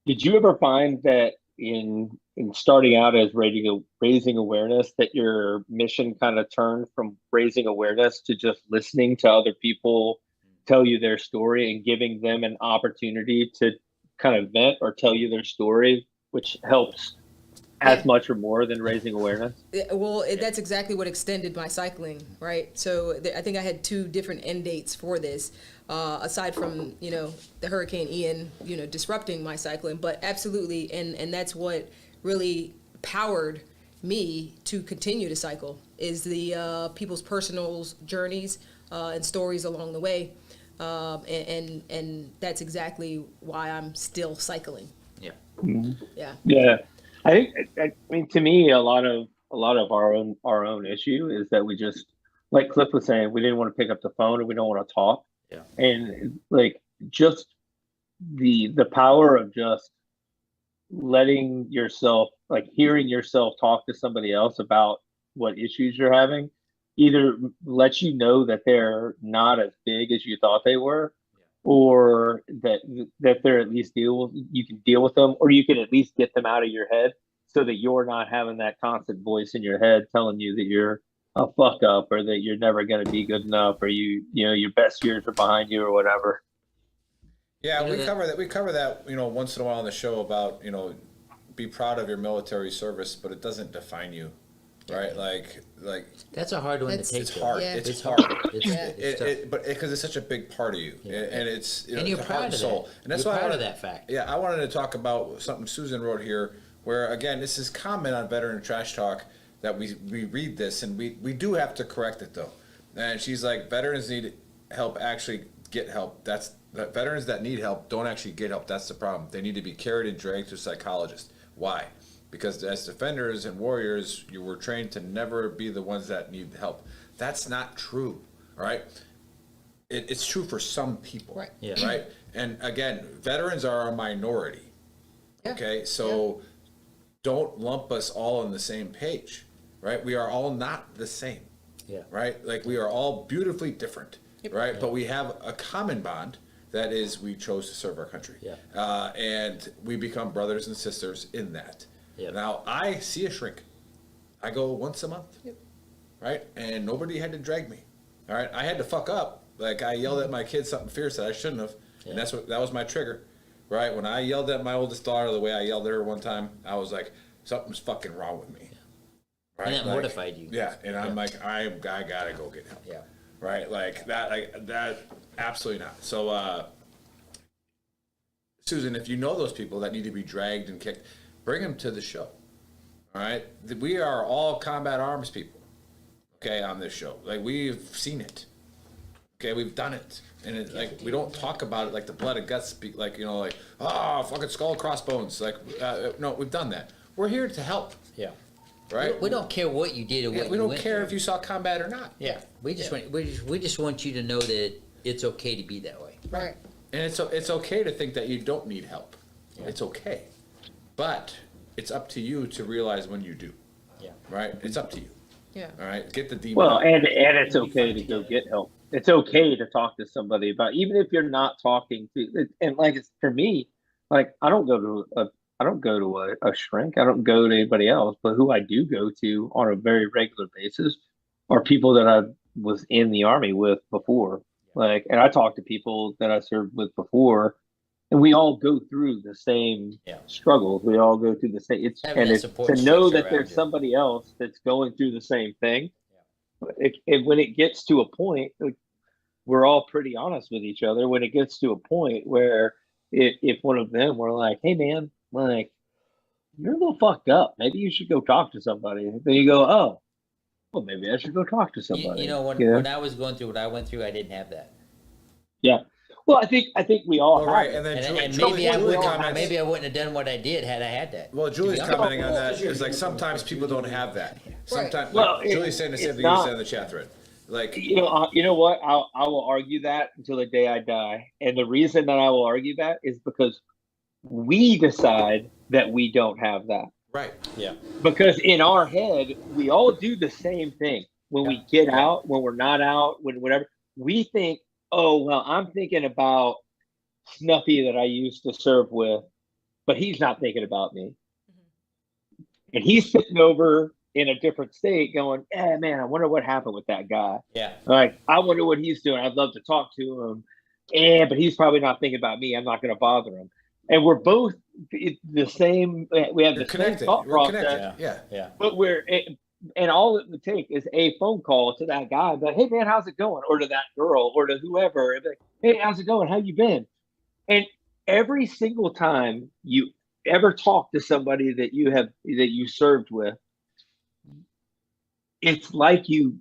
Did you ever find that in starting out as raising awareness, that your mission kind of turned from raising awareness to just listening to other people tell you their story and giving them an opportunity to kind of vent or tell you their story, which helps as much or more than raising awareness? Well, that's exactly what extended my cycling, right? So I think I had 2 different end dates for this, aside from, the Hurricane Ian, disrupting my cycling, but absolutely. And that's what really powered me to continue to cycle, is the people's personal journeys and stories along the way. And that's exactly why I'm still cycling. Yeah. Mm-hmm. Yeah. Yeah. I mean, to me, a lot of our own issue is that we just, like Cliff was saying, we didn't want to pick up the phone and we don't want to talk. Yeah. And just the power of just letting yourself, hearing yourself talk to somebody else about what issues you're having, either lets you know that they're not as big as you thought they were, or that they're at least you can deal with them, or you can at least get them out of your head so that you're not having that constant voice in your head telling you that you're a fuck up or that you're never going to be good enough or your best years are behind you or whatever. Yeah, we cover that. We cover that, once in a while on the show about, be proud of your military service, but it doesn't define you. right? Like That's a hard one It's- to take. it's though. hard. Yeah. It's hard. It's, Yeah. it's tough. But because it's such a big part of you, and it's And you're it's a proud heart of soul, that. and that's You're why proud I of wanted- that fact. Yeah, I wanted to talk about something Susan wrote here, where again, this is comment on Veteran Trash Talk that we read this, and we do have to correct it though. And she's like, veterans need help, actually get help. That's veterans that need help don't actually get help. That's the problem. They need to be carried and dragged to a psychologist. Why? Because as defenders and warriors, you were trained to never be the ones that need help. That's not true. All right. It's true for some people. Right. Yeah. Right. And again, veterans are a minority. Yeah. Okay. So don't lump us all on the same page. Right. We are all not the same. Yeah. Right. Like we are all beautifully different. Yep. Right. But we have a common bond. That is, we chose to serve our country. Yeah. And we become brothers and sisters in that. Yep. Now, I see a shrink. I go once a month. Yep. Right? And nobody had to drag me. All right? I had to fuck up. Like, I yelled at my kid something fierce that I shouldn't have. Yeah. And that was my trigger. Right? When I yelled at my oldest daughter the way I yelled at her one time, I was like, something's fucking wrong with me. Right? And that Like, mortified you. Yeah. And I'm like, I gotta go get help. Yeah. Right? Like that absolutely not. So Susan, if you know those people that need to be dragged and kicked, bring them to the show. All right? We are all combat arms people. Okay, on this show. Like we've seen it. Okay, we've done it. And it, like we don't talk about it like the blood and guts like, you know, like, oh, fucking skull and crossbones. Like no, we've done that. We're here to help. Yeah. Right? We don't care what you did or what we you don't went care through. if you saw combat or not. Yeah. We just want we just want you to know that it's okay to be that way. Right. And it's okay to think that you don't need help. It's okay. But it's up to you to realize when you do. Yeah. Right? It's up to you. Yeah. All right? Get the demon Well, out. and it's okay to go get help. It's okay to talk to somebody about, even if you're not talking to, and like it's for me, like I don't go to a shrink. I don't go to anybody else, but who I do go to on a very regular basis are people that I was in the Army with before. Like, and I talk to people that I served with before, and we all go through the same struggles. We all go through the same. It's Having and that it's support to know structure that there's around you. somebody else that's going through the same thing. When it gets to a point, like, we're all pretty honest with each other. When it gets to a point where if one of them were like, "Hey, man, like you're a little fucked up. Maybe you should go talk to somebody," then you go, "Oh, well, maybe I should go talk to somebody." You know, when I was going through what I went through, I didn't have that. Yeah. Well, I think we all All have right, it. and then And Julie maybe I wouldn't. comments. Maybe I wouldn't have done what I did had I had that. Well, Julie's To be honest. commenting on that is like sometimes people don't have that. Sometimes, Well, like, Julie's saying the same it's thing you not- said in the chat thread. Like, You know what? I will argue that until the day I die. And the reason that I will argue that is because we decide that we don't have that. right. Yeah. Because in our head, we all do the same thing. When we get out, when we're not out, when whatever, we think, oh, well, I'm thinking about Snuffy that I used to serve with, but he's not thinking about me. And he's sitting over in a different state going, man, I wonder what happened with that guy. Yeah. Like, I wonder what he's doing. I'd love to talk to him. But he's probably not thinking about me. I'm not going to bother him. And we're both the same. We have You're the connected. same thought We're process. connected. Yeah. Yeah. But and all it would take is a phone call to that guy. But hey, man, how's it going? Or to that girl, or to whoever. And be like, hey, how's it going? How you been? And every single time you ever talk to somebody that you served with, it's like you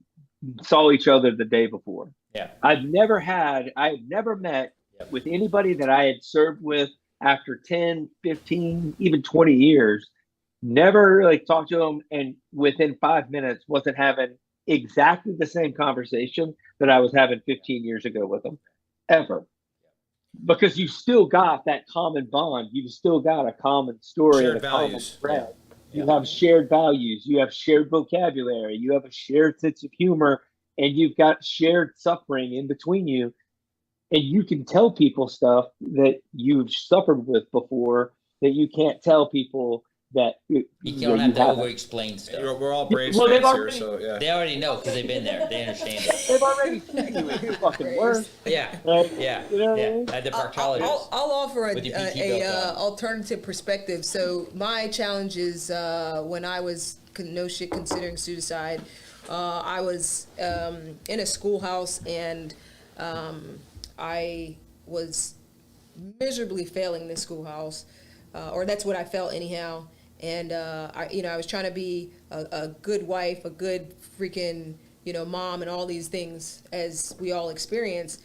saw each other the day before. Yeah. I've never met with anybody that I had served with after 10, 15, even 20 years, never like talked to them, and within 5 minutes wasn't having exactly the same conversation that I was having 15 years ago with them, ever. Because you still got that common bond. You've still got a common story Shared and a common values. thread. You have shared values. You have shared vocabulary. You have a shared sense of humor, and you've got shared suffering in between you. And you can tell people stuff that you've suffered with before that you can't tell people that You don't have to over-explain stuff. We're all brave Well, they've fans here, already- so yeah. They already know because they've been there. They understand it. They've already seen you at your fucking worst. Yeah. Right? Yeah. You know what I Yeah. mean? At the proctologist. I'll offer With your PT belt on. alternative perspective. So my challenge is when I was no shit considering suicide. I was in a schoolhouse, and I was miserably failing this schoolhouse, or that's what I felt anyhow. And I was trying to be a good wife, a good freaking mom, and all these things as we all experience.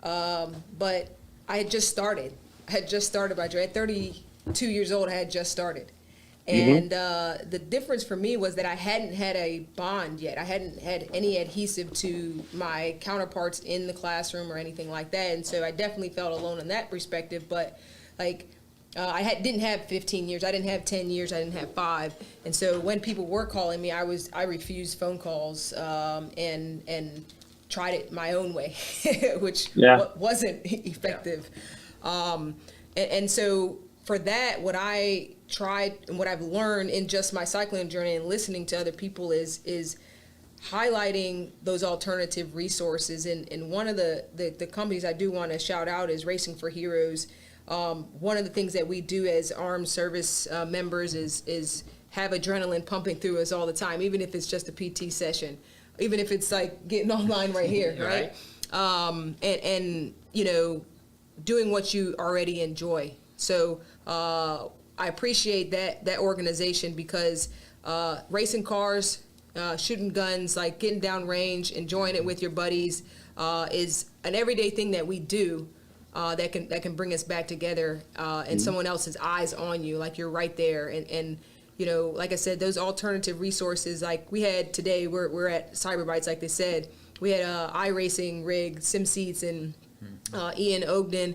But I had just started. At 32 years old, I had just started. And the difference for me was that I hadn't had a bond yet. I hadn't had any adhesive to my counterparts in the classroom or anything like that. And so I definitely felt alone in that perspective. But I didn't have 15 years. I didn't have 10 years. I didn't have 5. And so when people were calling me, I refused phone calls and tried it my own way, which wasn't effective. And so for that, what I tried and what I've learned in just my cycling journey and listening to other people is highlighting those alternative resources. And one of the companies I do want to shout out is Racing for Heroes. One of the things that we do as armed service members is have adrenaline pumping through us all the time, even if it's just a PT session, even if it's like getting online right here, right? And doing what you already enjoy. So I appreciate that organization, because racing cars, shooting guns, like getting down range, enjoying it with your buddies, is an everyday thing that we do that can bring us back together, and someone else's eyes on you, like you're right there. And like I said, those alternative resources, like we had today, we're at Cyberbytes, like they said, we had iRacing rig, SimSeats, and Ian Ogden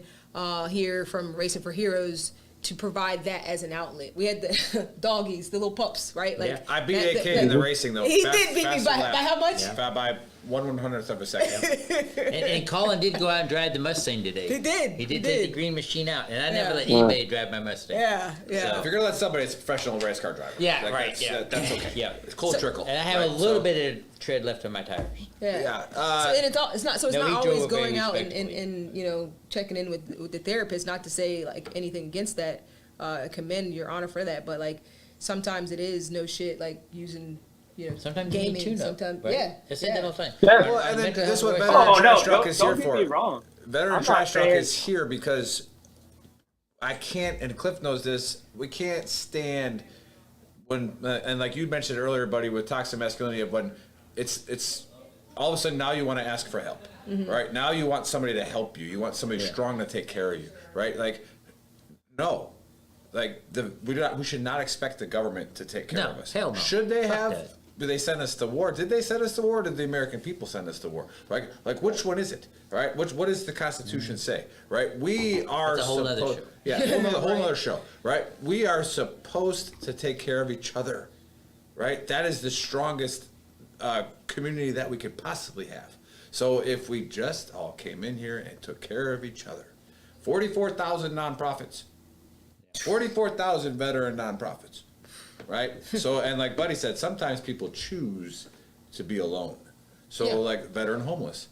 here from Racing for Heroes to provide that as an outlet. We had the doggies, the little pups, right? Like I beat AK in the racing though. He did beat me by how much? By 1/100th of a second. and Colin did go out and drive the Mustang today. He did. He did take the green machine out, and I never let anybody drive my Mustang. Yeah. So if you're gonna let somebody, it's a professional race car driver. Yeah, That's okay. Yeah, it's cold trickle. And I have a little bit of tread left on my tires. Yeah. It's not always going out and and checking in with the therapist. Not to say like anything against that. I commend Your Honor for that, but like sometimes it is no shit, like using sometimes gaming. you need Sometimes right? I say that all the time. Well, and then this is what Veteran Trash Talk is here don't for. get me wrong. Veteran Trash Talk is here because I can't, and Cliff knows this, we can't stand when, and like you mentioned earlier, buddy, with toxic masculinity, of when it's all of a sudden now you want to ask for help, right? Now you want somebody to help you. You want somebody strong to take care of you, right? Like, no. Like we should not expect the government to take care of us. Hell no. Should they Fuck have? that. Do they send us to war? Did they send us to war? Or did the American people send us to war? Right? Like which one is it? Right? What does the Constitution say? Right? We are That's a whole other show. Yeah, a whole other show. Right? We are supposed to take care of each other. Right? That is the strongest community that we could possibly have. So if we just all came in here and took care of each other, 44,000 nonprofits. 44,000 veteran nonprofits, right? So, and like Buddy said, sometimes people choose to be alone. So, like veteran homeless.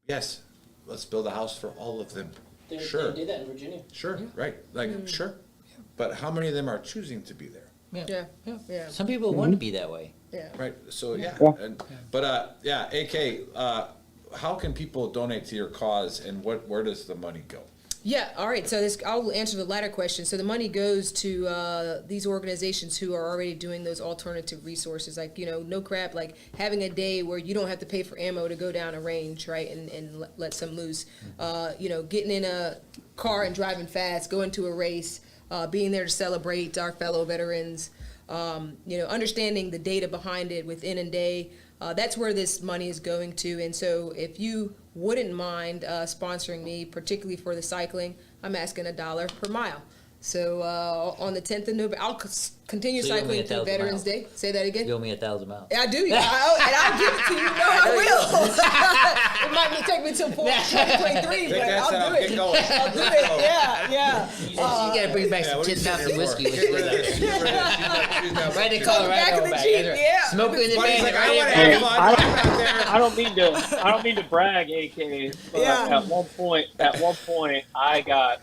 Yes, let's build a house for all of them. Sure. They did that in Virginia. Sure, right. Like, sure. But how many of them are choosing to be there? Yeah. Some people want to be that way. Yeah. Right. So, AK, how can people donate to your cause, and where does the money go? Yeah, all right. So I'll answer the latter question. So the money goes to these organizations who are already doing those alternative resources, like no crap, like having a day where you don't have to pay for ammo to go down a range, right, and let some loose. Getting in a car and driving fast, going to a race, being there to celebrate our fellow veterans. Understanding the data behind it within a day. That's where this money is going to. And so if you wouldn't mind sponsoring me, particularly for the cycling, I'm asking $1 per mile. So on the 10th of November, I'll continue cycling through Veterans Day. Say that again? You owe me 1,000 miles. I do. And I'll give it to you. I will. It might take me till 2023, but I'll do it. I'll do it. Yeah. You got to bring back some 10,000 whiskey. Right in Colorado. Back in the Jeep, yeah. Smoking in the van. I don't mean to brag, AK, but at one point, I got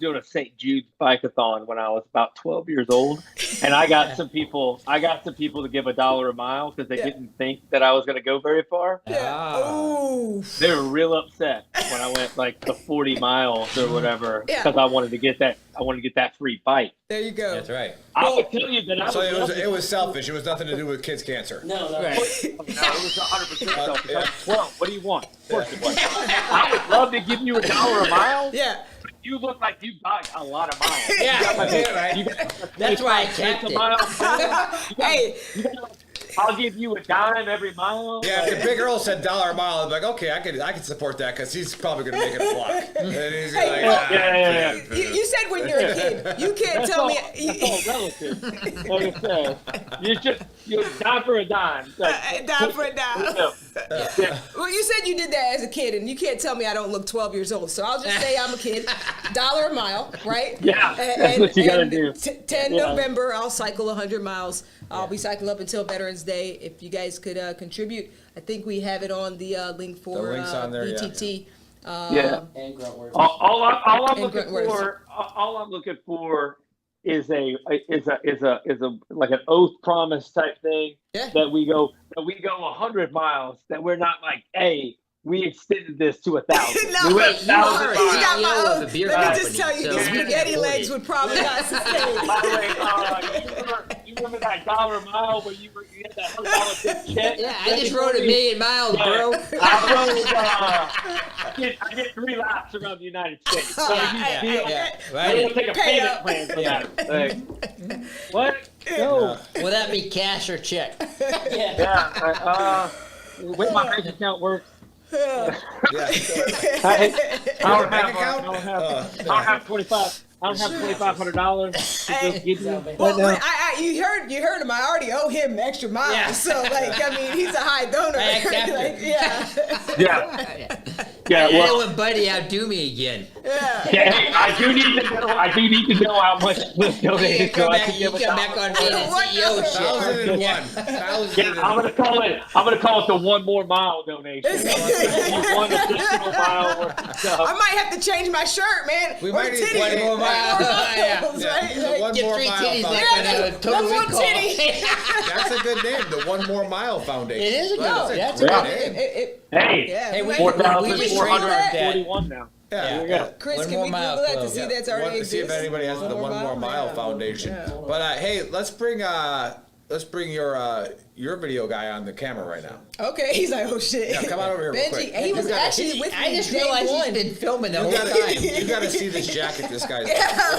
doing a St. Jude's bike-a-thon when I was about 12 years old, and I got some people to give $1 a mile because they didn't think that I was going to go very far. Ooh. They were real upset when I went like the 40 miles or whatever because I wanted to get that free bike. There you go. That's right. I would tell you that So it was selfish. It was nothing to do with kids' cancer. No, it was 100% selfish. I was 12. What do you want? Of course it was. I would love to give you $1 a mile. Yeah. But you look like you got a lot of miles. That's why I kept it. Hey. I'll give you a dime every mile. Yeah, if Big Earl said $1 a mile, I'd be like, okay, I can support that because he's probably going to make it a flock. And he's like, yeah. You said when you're a kid, you can't tell me. That's all relative. Like I said, you're dime for a dime. Dime for a dime. Yeah. Well, you said you did that as a kid, and you can't tell me I don't look 12 years old. So I'll just say I'm a kid. $1 a mile, right? Yeah, that's what you got to do. 10 November, I'll cycle 100 miles. I'll be cycling up until Veterans Day. If you guys could contribute, I think we have it on the link for on there, BTT. And Gruntworks. All I'm looking for is like an oath promise type thing that we go 100 miles. That we're not like, hey, we extended this to 1,000. No, we went 1,000 miles. You got my oath. Let me just tell you, the spaghetti legs would probably not sustain. By the way, you remember that $1 a mile where you had that $100 check? Yeah, I just rode 1,000,000 miles, bro. I did 3 laps around the United States. So Right. I'm going to take a payment plan for that. Like, what? No. Will that be cash or check? The way my bank account works. I don't have $2,500. I don't have $2,500 to just give you. Well, you heard him. I already owe him extra miles. Yeah. So, he's a high donor. Well, when Buddy outdo me again. Yeah, I do need to know how much was donated so I can give come back on me and CEO shit. I'm gonna call it the one more mile donation. One additional mile worth of stuff. I might have to change my shirt, man. We might need 20 more miles. Right? One more mile. One more titty. That's a good name, the One More Mile Foundation. It is a good. That's a good name. Hey, we 4,441 now. Yeah. Chris, can we Google that to see that's already exists? See if anybody has the One More Mile Foundation. But hey, let's bring your video guy on the camera right now. Okay, he's like, oh shit. Yeah, come on over here real Benji, quick. he was actually with me. I just realized he's been filming the whole time. You got to see this jacket. This guy's it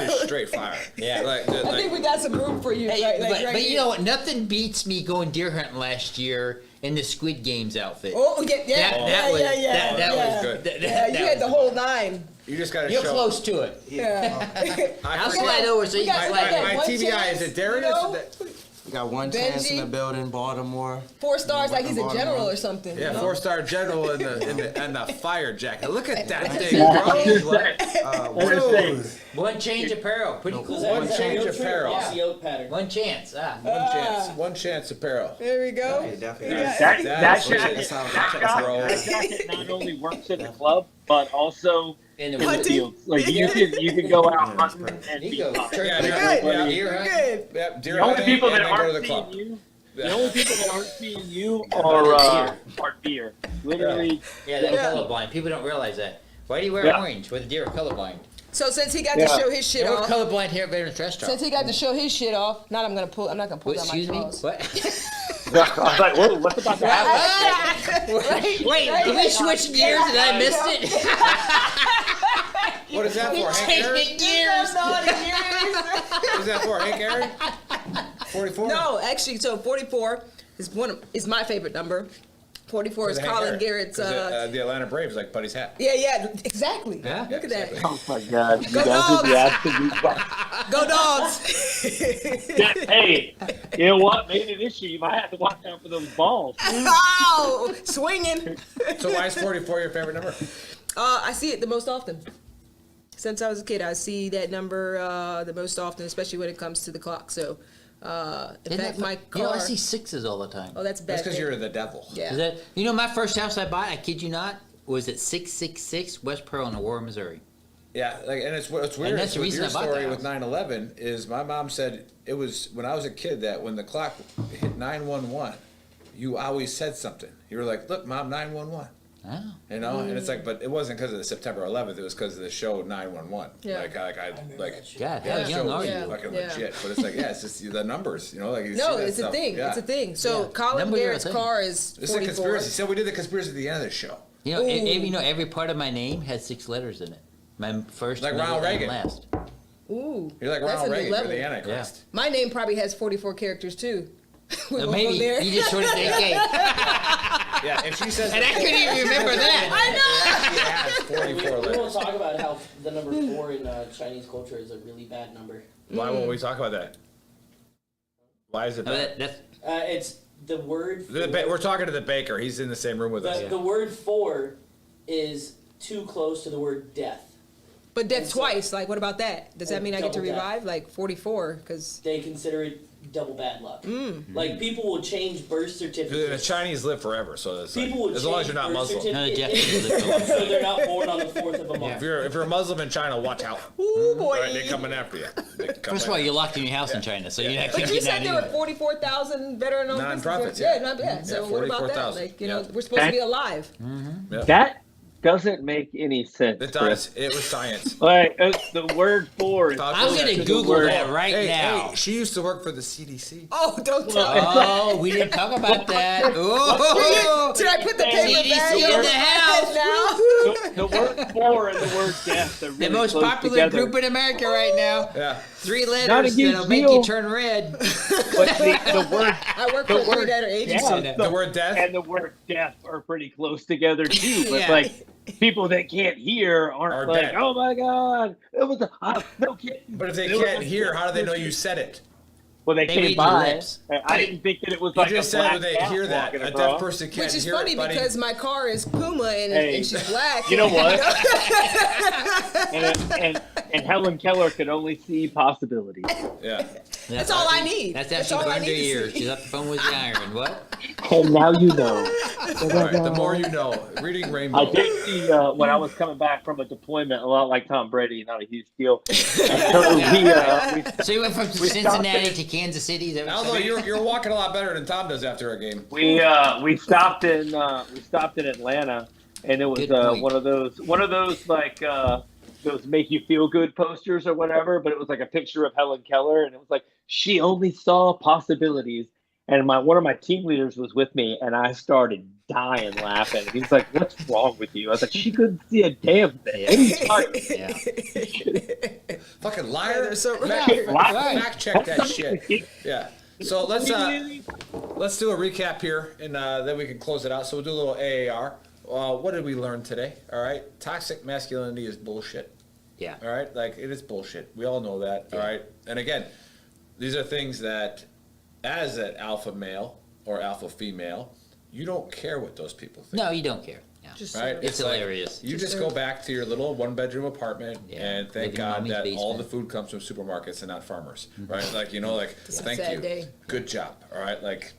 is straight fire. Yeah. I think we got some room for you. Hey, but you know what? Nothing beats me going deer hunting last year in the Squid Games outfit. Oh, yeah. That was good. You had the whole 9. You just got to You're show. close to it. Yeah. I'll slide over so you can slide. My TBI, is it Darius? We got one chance in the building, Baltimore. 4 stars, like he's a general or something. Yeah, 4-star general in the fire jacket. Look at that thing, bro. One change apparel. Pretty cool. One change apparel. One chance. One chance apparel. There we go. Okay, definitely. That jacket not only works in the club, but also in the fields. Like you can go out hunting and be good. Deer the only people that aren't seeing you. The only people that aren't seeing you are deer. Literally. Yeah, they're colorblind. People don't realize that. Why do you wear orange when the deer are colorblind? So since he got to show his shit off, we're colorblind here at Veterans Trash Talk. Since he got to show his shit off, I'm not gonna pull down my clothes. What? I was like, whoa, what's about to happen? Wait, did we switch gears and I missed it? What is that for, Hank Aaron? What is that for, Hank Aaron? 44? No, actually, so 44 is my favorite number. 44 is Colin Garrett's. The Atlanta Braves, like Buddy's hat. Yeah, exactly. Yeah? Look at that. Oh my God! Go Dogs! Go Dogs! Hey, you know what? Maybe this year you might have to watch out for those balls. Oh, swinging! So why is 44 your favorite number? I see it the most often. Since I was a kid, I see that number the most often, especially when it comes to the clock. So. In fact, my car. I see 6s all the time. Oh, that's bad. That's because you're the devil. Yeah. My first house I bought, I kid you not, was at 666 West Pearl in Aurora, Missouri. Yeah, like, and it's weird. that's the With reason your I bought story the with house. 9/11 is my mom said it was when I was a kid that when the clock hit 911, you always said something. You were like, "Look, Mom, 911." Oh. You know, and it's like, but it wasn't because of the September 11th. It was because of the show 911. Yeah. Like God, the how show young are was you? fucking Yeah. legit. But it's like, yeah, it's just the numbers. You know, like you No, see that it's a stuff. thing. Yeah. It's a thing. So Colin Numbers are a Garrett's thing. car is It's a 44. conspiracy. So we did the conspiracy at the end of the show. You know, every part of my name has 6 letters in it. My first, Like middle, Ronald and Reagan. last. Ooh, You're like that's Ronald a new Reagan. You're level. the Antichrist. My name probably has 44 characters too. With one Maybe there. you just sort of think, hey, Yeah, if she says, and I couldn't even remember that. it has 44 We letters. won't talk about how the number 4 in Chinese culture is a really bad number. Why won't we talk about that? Why is it No, bad? that's It's the word. We're talking to the baker. He's in the same room with us. The word 4 is too close to the word death. But death twice. Like, what about that? Does that mean I get to Double death. revive? Like 44? Because They consider it double bad luck. Like people will change birth The certificates. Chinese live forever, so it's like, People will as long as change you're not birth Muslim. No, the certificates Japanese so they're not born on the 4th of a month. If you're a Muslim in China, watch out. ooh boy. Right, they're coming after you. first of all, you're locked in your house in China, so you're not But getting you out said there were anyway. 44,000 veteran-owned Non-profits, businesses. yeah. Yeah, so what about that? 44,000. Like, you know, Yeah. we're supposed to be alive. That doesn't make any sense. It does. It was science. Like the word 4 is I'm close gonna to the Google word- that right Hey, now. hey, she used to work for the CDC. Oh, don't tell me. Oh, we didn't talk about that. Oh, Did I put the paper CDC bag in over the my house. head now? The word 4 and the word death are really the most close popular together. group in America right now. Yeah. 3 Not letters against that'll make you. you turn red. But the word I work for a three-letter agency. death The word death. and the word death are pretty close together too. But Yeah. like people that can't hear Are aren't like, dead. oh my god, it was no kidding. But if they It was can't a- hear, how do they know you said it? Well, they They came read your by. lips. I didn't think that it was You like just a said black when they cat hear that. walking A deaf across. person can't Which is hear funny it, buddy. because my car is Puma and she's black. You know what? and Helen Keller could only see possibilities. Yeah. That's all I need. That's how That's she all I burned her need to ears. see. She's off the phone with the iron. What? And now you know. All right. The more you know. Reading Rainbow. I did see when I was coming back from a deployment, a lot like Tom Brady, not a huge deal. So you went from Cincinnati to Kansas City? Is that what Although you're saying? you're walking a lot better than Tom does after a game. we stopped in Atlanta, and it was Good point. one of those like those make you feel good posters or whatever. But it was like a picture of Helen Keller, and it was like she only saw possibilities. And one of my team leaders was with me, and I started dying laughing. He's like, "What's wrong with you?" I was like, "She couldn't see a damn thing." What are you talking about? Yeah. Fucking liar. they're so Fact check that shit. Yeah. So let's do a recap here, and then we can close it out. So we'll do a little AAR. What did we learn today? All right. Toxic masculinity is bullshit. Yeah. All right. Like it is bullshit. We all know that. All right. And again, these are things that, as an alpha male or alpha female, you don't care what those people think. No, you don't care. Yeah. Just Right? It's like, hilarious. you just go back to your little one-bedroom apartment Yeah. and thank Living in God mommy's that all basement. the food comes from supermarkets and not farmers, right? Like, you know, like, a thank sad you. day. Good job, all right? Like,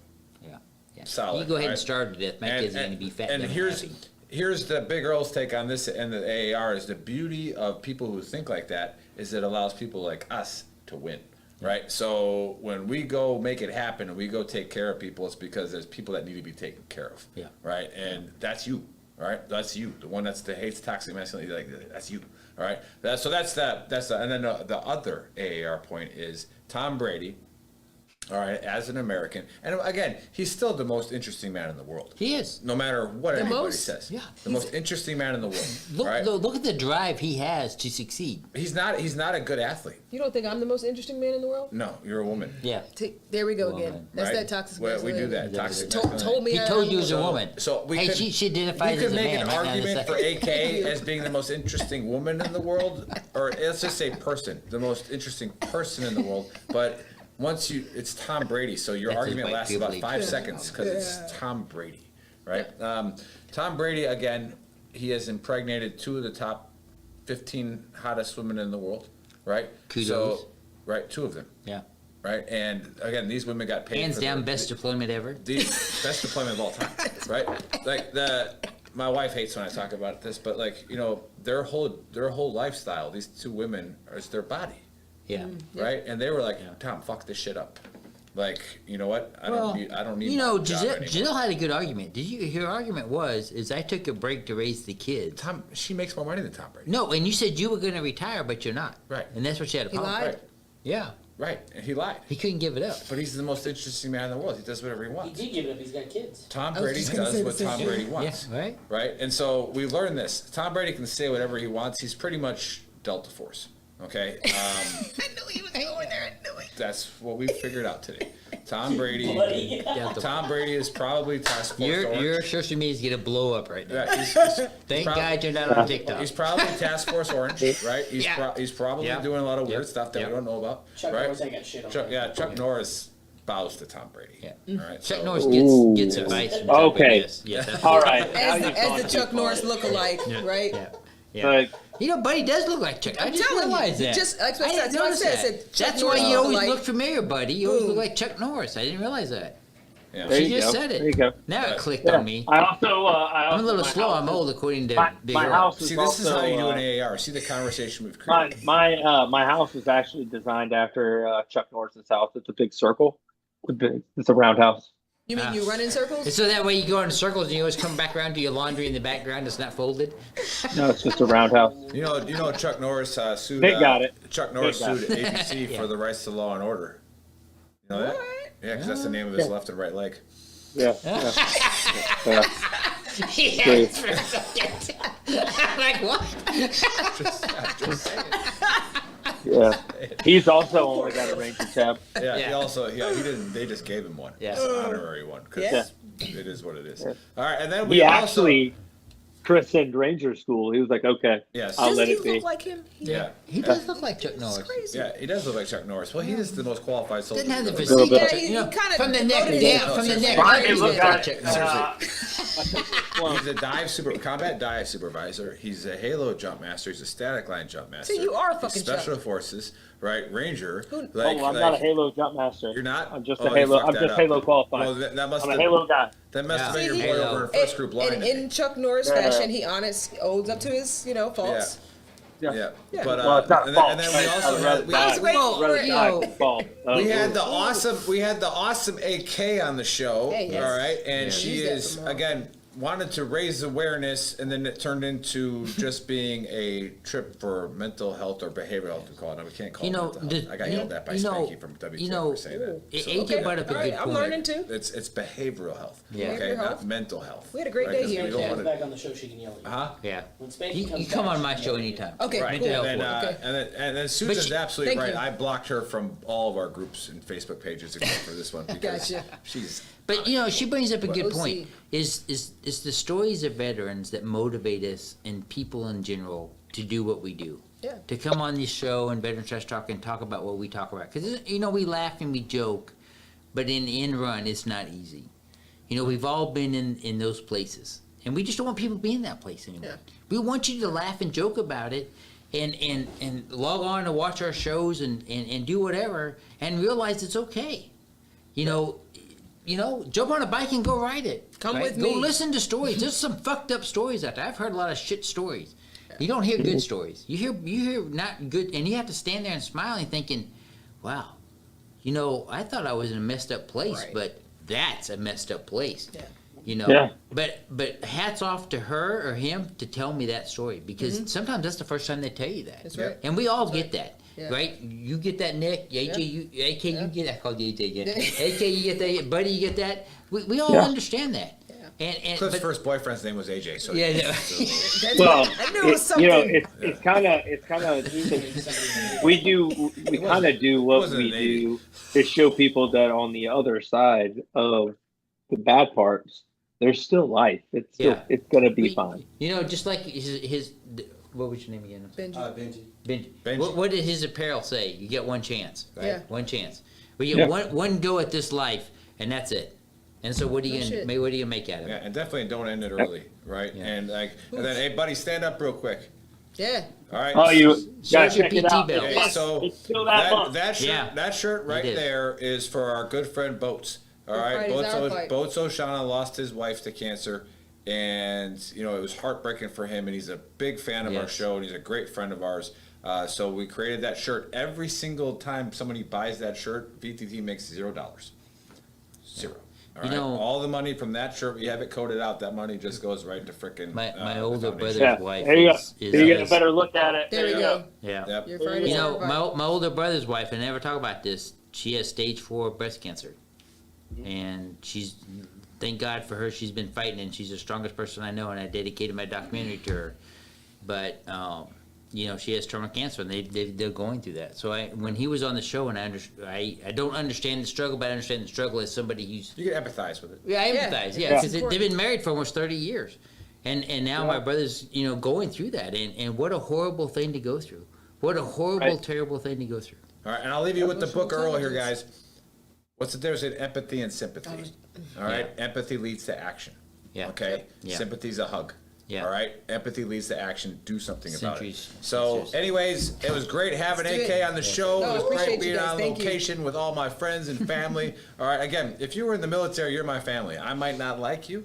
Yeah. Yeah. solid. You go ahead all and right? starve to death. My kids are going to be fat. And dumb, here's happy. here's the big Earl's take on this and the AAR is the beauty of people who think like that is it allows people like us to win. Right, so when we go make it happen and we go take care of people, it's because there's people that need to be taken care of. Yeah. Right, and that's you. All right, that's you. The one that hates toxic masculinity, like that's you. All right, that's and then the other AAR point is Tom Brady. All right, as an American, and again, he's still the most interesting man in the world. He is. No matter what anybody most? says. Yeah. The most interesting man in the world. Look, right? look at the drive he has to succeed. He's not a good athlete. You don't think I'm the most interesting man in the world? No, you're a woman. Yeah. There we go Woman. again. That's right? that toxic Well, we do masculinity. that. Toxic Told masculinity. me He I told am you as a the- woman. So we Hey, could, she identifies we as could a make man an right now, argument this for AK as being the most interesting woman in the world, or let's just say person, the most interesting person in the world. But it's Tom Brady, so your That's his argument white lasts about privilege. 5 seconds because it's Tom Brady, right? Tom Brady, again, he has impregnated 2 of the top 15 hottest women in the world, right? Kudos. So, right, 2 of them, Yeah. right? And again, these women got paid Hands for down, their- best deployment ever. the best deployment of all time, right? Like my wife hates when I talk about this, but like, you know, their whole lifestyle, these two women, is their body. Yeah. Right? And they were like, Tom, fuck this shit up. Like, you know what? I don't need You know, my job anymore. Giselle had a good argument. Her argument was I took a break to raise the kids. She makes more money than Tom Brady. No, and you said you were going to retire, but you're not. Right. And that's what she had a He problem. lied? Right. Yeah. Right. And he lied. He couldn't give it up. But he's the most interesting man in the world. He does whatever he He wants. did give it up. He's got kids. Tom I was Brady just gonna does say what the same Tom thing. Brady wants. Yeah, right. Right? And so we learned this. Tom Brady can say whatever he wants. He's pretty much Delta Force. Okay? I knew he was going there. I knew it. That's what we figured out today. Tom Brady is probably task force Your orange. social media's going to blow up right now. Yeah, he's Thank probably- God you're not on TikTok. He's probably task force orange, right? He's probably Yeah. doing a lot of weird Yep. stuff that Yep. we don't know about. Chuck right? Norris ain't got shit on Chuck, that. Chuck Norris bows to Tom Brady. Yeah. All right. Chuck so- Norris Ooh. gets advice from Okay. Yes, yes, All right. Now As you've the gone too Chuck far. Norris look-alike, right? Yeah. Yeah. But You know, Buddy does look like Chuck. I I'm just telling you, realized that. just- that's what I didn't said. notice That's what I that. said. Chuck That's why Norris you always look look like- familiar, Buddy. You always look Boom. like Chuck Norris. I didn't realize that. Yeah. There She you just go. said it. There you go. Now it clicked Yeah. on me. I also, I'm a little my slow. house I'm is- old, according to Big my Earl. house is See, this is how you do also, an AAR. See the conversation we've My created. my house was actually designed after Chuck Norris's house. It's a big circle. It's a round house. You mean you run in circles? And so that way you go in circles and you always come back around to your laundry in the background that's not folded. No, it's just a round house. You know, Chuck Norris sued. They got it. Chuck Norris They got sued ABC Yeah. for the rights to Law and Order. You know that? Yeah, because that's the name of his left and right leg. Yeah. yeah. Yeah, Great. it's for a second. I'm like, what? Just saying. Yeah. He's also only got a Ranger tab. Yeah, Yeah. he also he didn't. They just gave him one. Yeah. It's an honorary one because Yeah. it is what it is. Yeah. All right, and then we He also actually christened Ranger School. He was like, okay, yes, I'll Doesn't let he it be. look like him? yeah, He does look like Chuck It's Norris. crazy. yeah, he does look like Chuck Norris. Well, he is the most qualified soldier. Doesn't have the in the physique. Little Yeah, bit. he, You know, kind of from the neck down, from the neck Why down, Hey, he look looks like at Chuck Norris. He's a combat dive supervisor. He's a Halo jump master. He's a static line jump master. So you are He's fucking special Chuck. forces, right? Ranger. Who- I'm not a Halo jump master. You're not. I'm just Oh, a you Halo. fucked I'm that just up. Halo qualified. Well, that must I'm a have Halo guy. that must have Yeah. been See, your he- boy over in first group line. In Chuck Norris Yeah. fashion, he owns up to his, faults. Yeah. Yeah. But Well, it's not and, false. then we also I'd had we, rather Wait, die. Rather you die know, than fall. we had the awesome AK on the show. Yeah, yes. All right, and Yeah. she Use that is for more. again wanted to raise awareness, and then it turned into just being a trip for mental health or behavioral health. We call it. We can't call You it know, mental health. I got yelled at by you know, Spanky from WTF you know, for saying that. AJ brought up a All right, good I'm point. learning too. It's behavioral health. Yeah. Okay, Behavioral not health. mental health. We had a great day 'Cause here. we When don't she wanna- comes back on the show, she can yell at you. Huh? Yeah. When Spanky You comes come back, on she my can show yell at you. anytime. Okay, Right, cool. and then, Okay. and then Susan's she- absolutely Thank right. you. I blocked her from all of our groups and Facebook pages except for this one because Gotcha. she's But she brings up a good OC. point. Is the stories of veterans that motivate us and people in general to do what we do. Yeah. To come on this show and Veteran Trash Talk and talk about what we talk about. Because we laugh and we joke, but in the end run, it's not easy. We've all been in those places, and we just don't want people to be in that place anymore. Yeah. We want you to laugh and joke about it, and log on to watch our shows and do whatever, and realize it's okay. Jump on a bike and go ride it. Come right? with Go me. listen to stories. There's some fucked up stories out there. I've heard a lot of shit stories. You don't hear good stories. You hear not good, and you have to stand there and smile and thinking, wow, I thought I was in a messed up place, Right. but that's a messed up place. Yeah. Yeah. But hats off to her or him to tell me that story, because sometimes that's the first time they tell you that. That's right. And we all get that. Yeah. Right? You get that, Nick. AJ, Yeah. AK, you get that. I called you AJ again. Yeah. AK, you get that. Buddy, you get that. We all Yeah. understand that. And Cliff's but- first boyfriend's name was AJ. So Yeah, no. That's Well, I knew it was something. it's kind of we kind of do what wasn't we an 80. do to show people that on the other side of the bad parts, there's still life. It's still, Yeah. it's gonna be fine. Just like his what was your name again? Benji. Benji. Benji. What did his apparel say? You get one chance, right? Yeah. One chance. We get Yeah. one go at this life, and that's it. And so what are you No shit. what are you gonna make out of yeah, it? and definitely don't end it early, right? Yeah. And then hey, buddy, stand up real quick. Yeah. All right. Oh, you gotta Shows your check it PT out. belt. Okay, so It's still that month. that shirt, Yeah. that shirt right It is. there is for our good friend Boats. All Good right, Friday's our fight. Boats O'Shaughnessy lost his wife to cancer. and you know it was heartbreaking for him. And he's a big fan of our show, and he's a great friend of ours. So we created that shirt. Every single time somebody buys that shirt, VTT makes $0. Zero. All right? All the money from that shirt, we have it coded out. That money just goes right into frickin' my older brother's wife. There you go. Is you get a better look at it. There we go. Yeah. Yep. You know, my older brother's wife, I never talk about this, she has stage 4 breast cancer. And she's, thank God for her, she's been fighting, and she's the strongest person I know, and I dedicated my documentary to her. But, you know, she has terminal cancer, and they're going through that. So when he was on the show, and I don't understand the struggle, but I understand the struggle as somebody who's... You can empathize with it. Yeah, I empathize, because they've been married for almost 30 years. And now my brother's, you know, going through that, and what a horrible thing to go through. What a horrible, terrible thing to go through. All right, and I'll leave you with the book Earl here, guys. What's the difference in empathy and sympathy? All right, empathy leads to action. Yeah. Okay, Yeah. Sympathy's a hug. Yeah. All right, empathy leads to action. Do something about it. Centuries. So, anyways, it was great having Let's do AK it. on the show. No, It was appreciate great you being guys. on Thank you. location with all my friends and family. All right, again, if you were in the military, you're my family. I might not like you,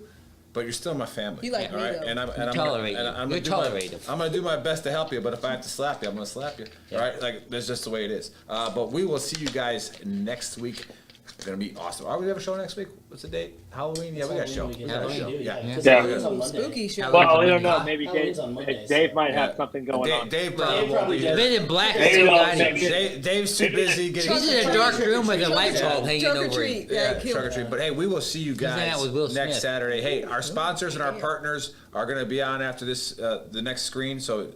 but you're still my family. You like all me, right? though. And I'm gonna You're tolerated. I'm gonna do my best to help you, but if I have to slap you, I'm gonna slap you. All right, like that's just the way it is. But we will see you guys next week. It's gonna be awesome. Are we have a show next week? What's the date? Halloween? Yeah, we got a show. We got a show. Yeah. Spooky show. Well, I don't know. Huh? Maybe Halloween's on Monday, Dave so- might have something going on. Dave probably won't be Dave here. Been in black Maybe too, I'll guys. take Dave's too busy getting. He's in a dark room with a light bulb hanging Trick or over treat. him. Yeah, Yeah, kill trick or treat. But hey, we will see you hanging guys out with Will next Smith. Saturday. Hey, our sponsors and our partners are going to be on after this, the next screen. So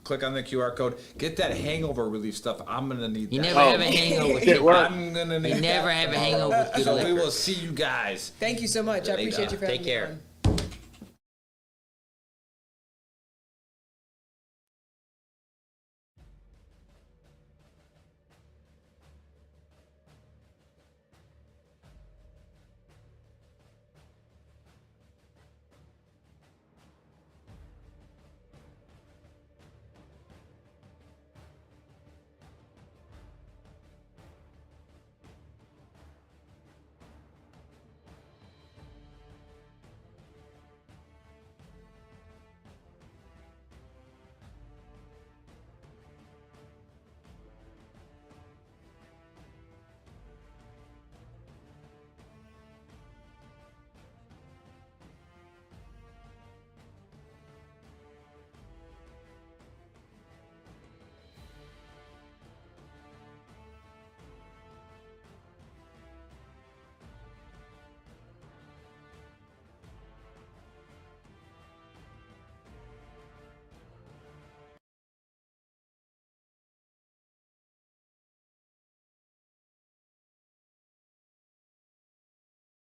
click on the QR code. Get that hangover relief stuff. I'm going to need You that. never have a hangover with It good worked. I'm going to need You never that. have a hangover with good So we liquor. will see you guys. Thank you so much. I appreciate you for having Take me care. on.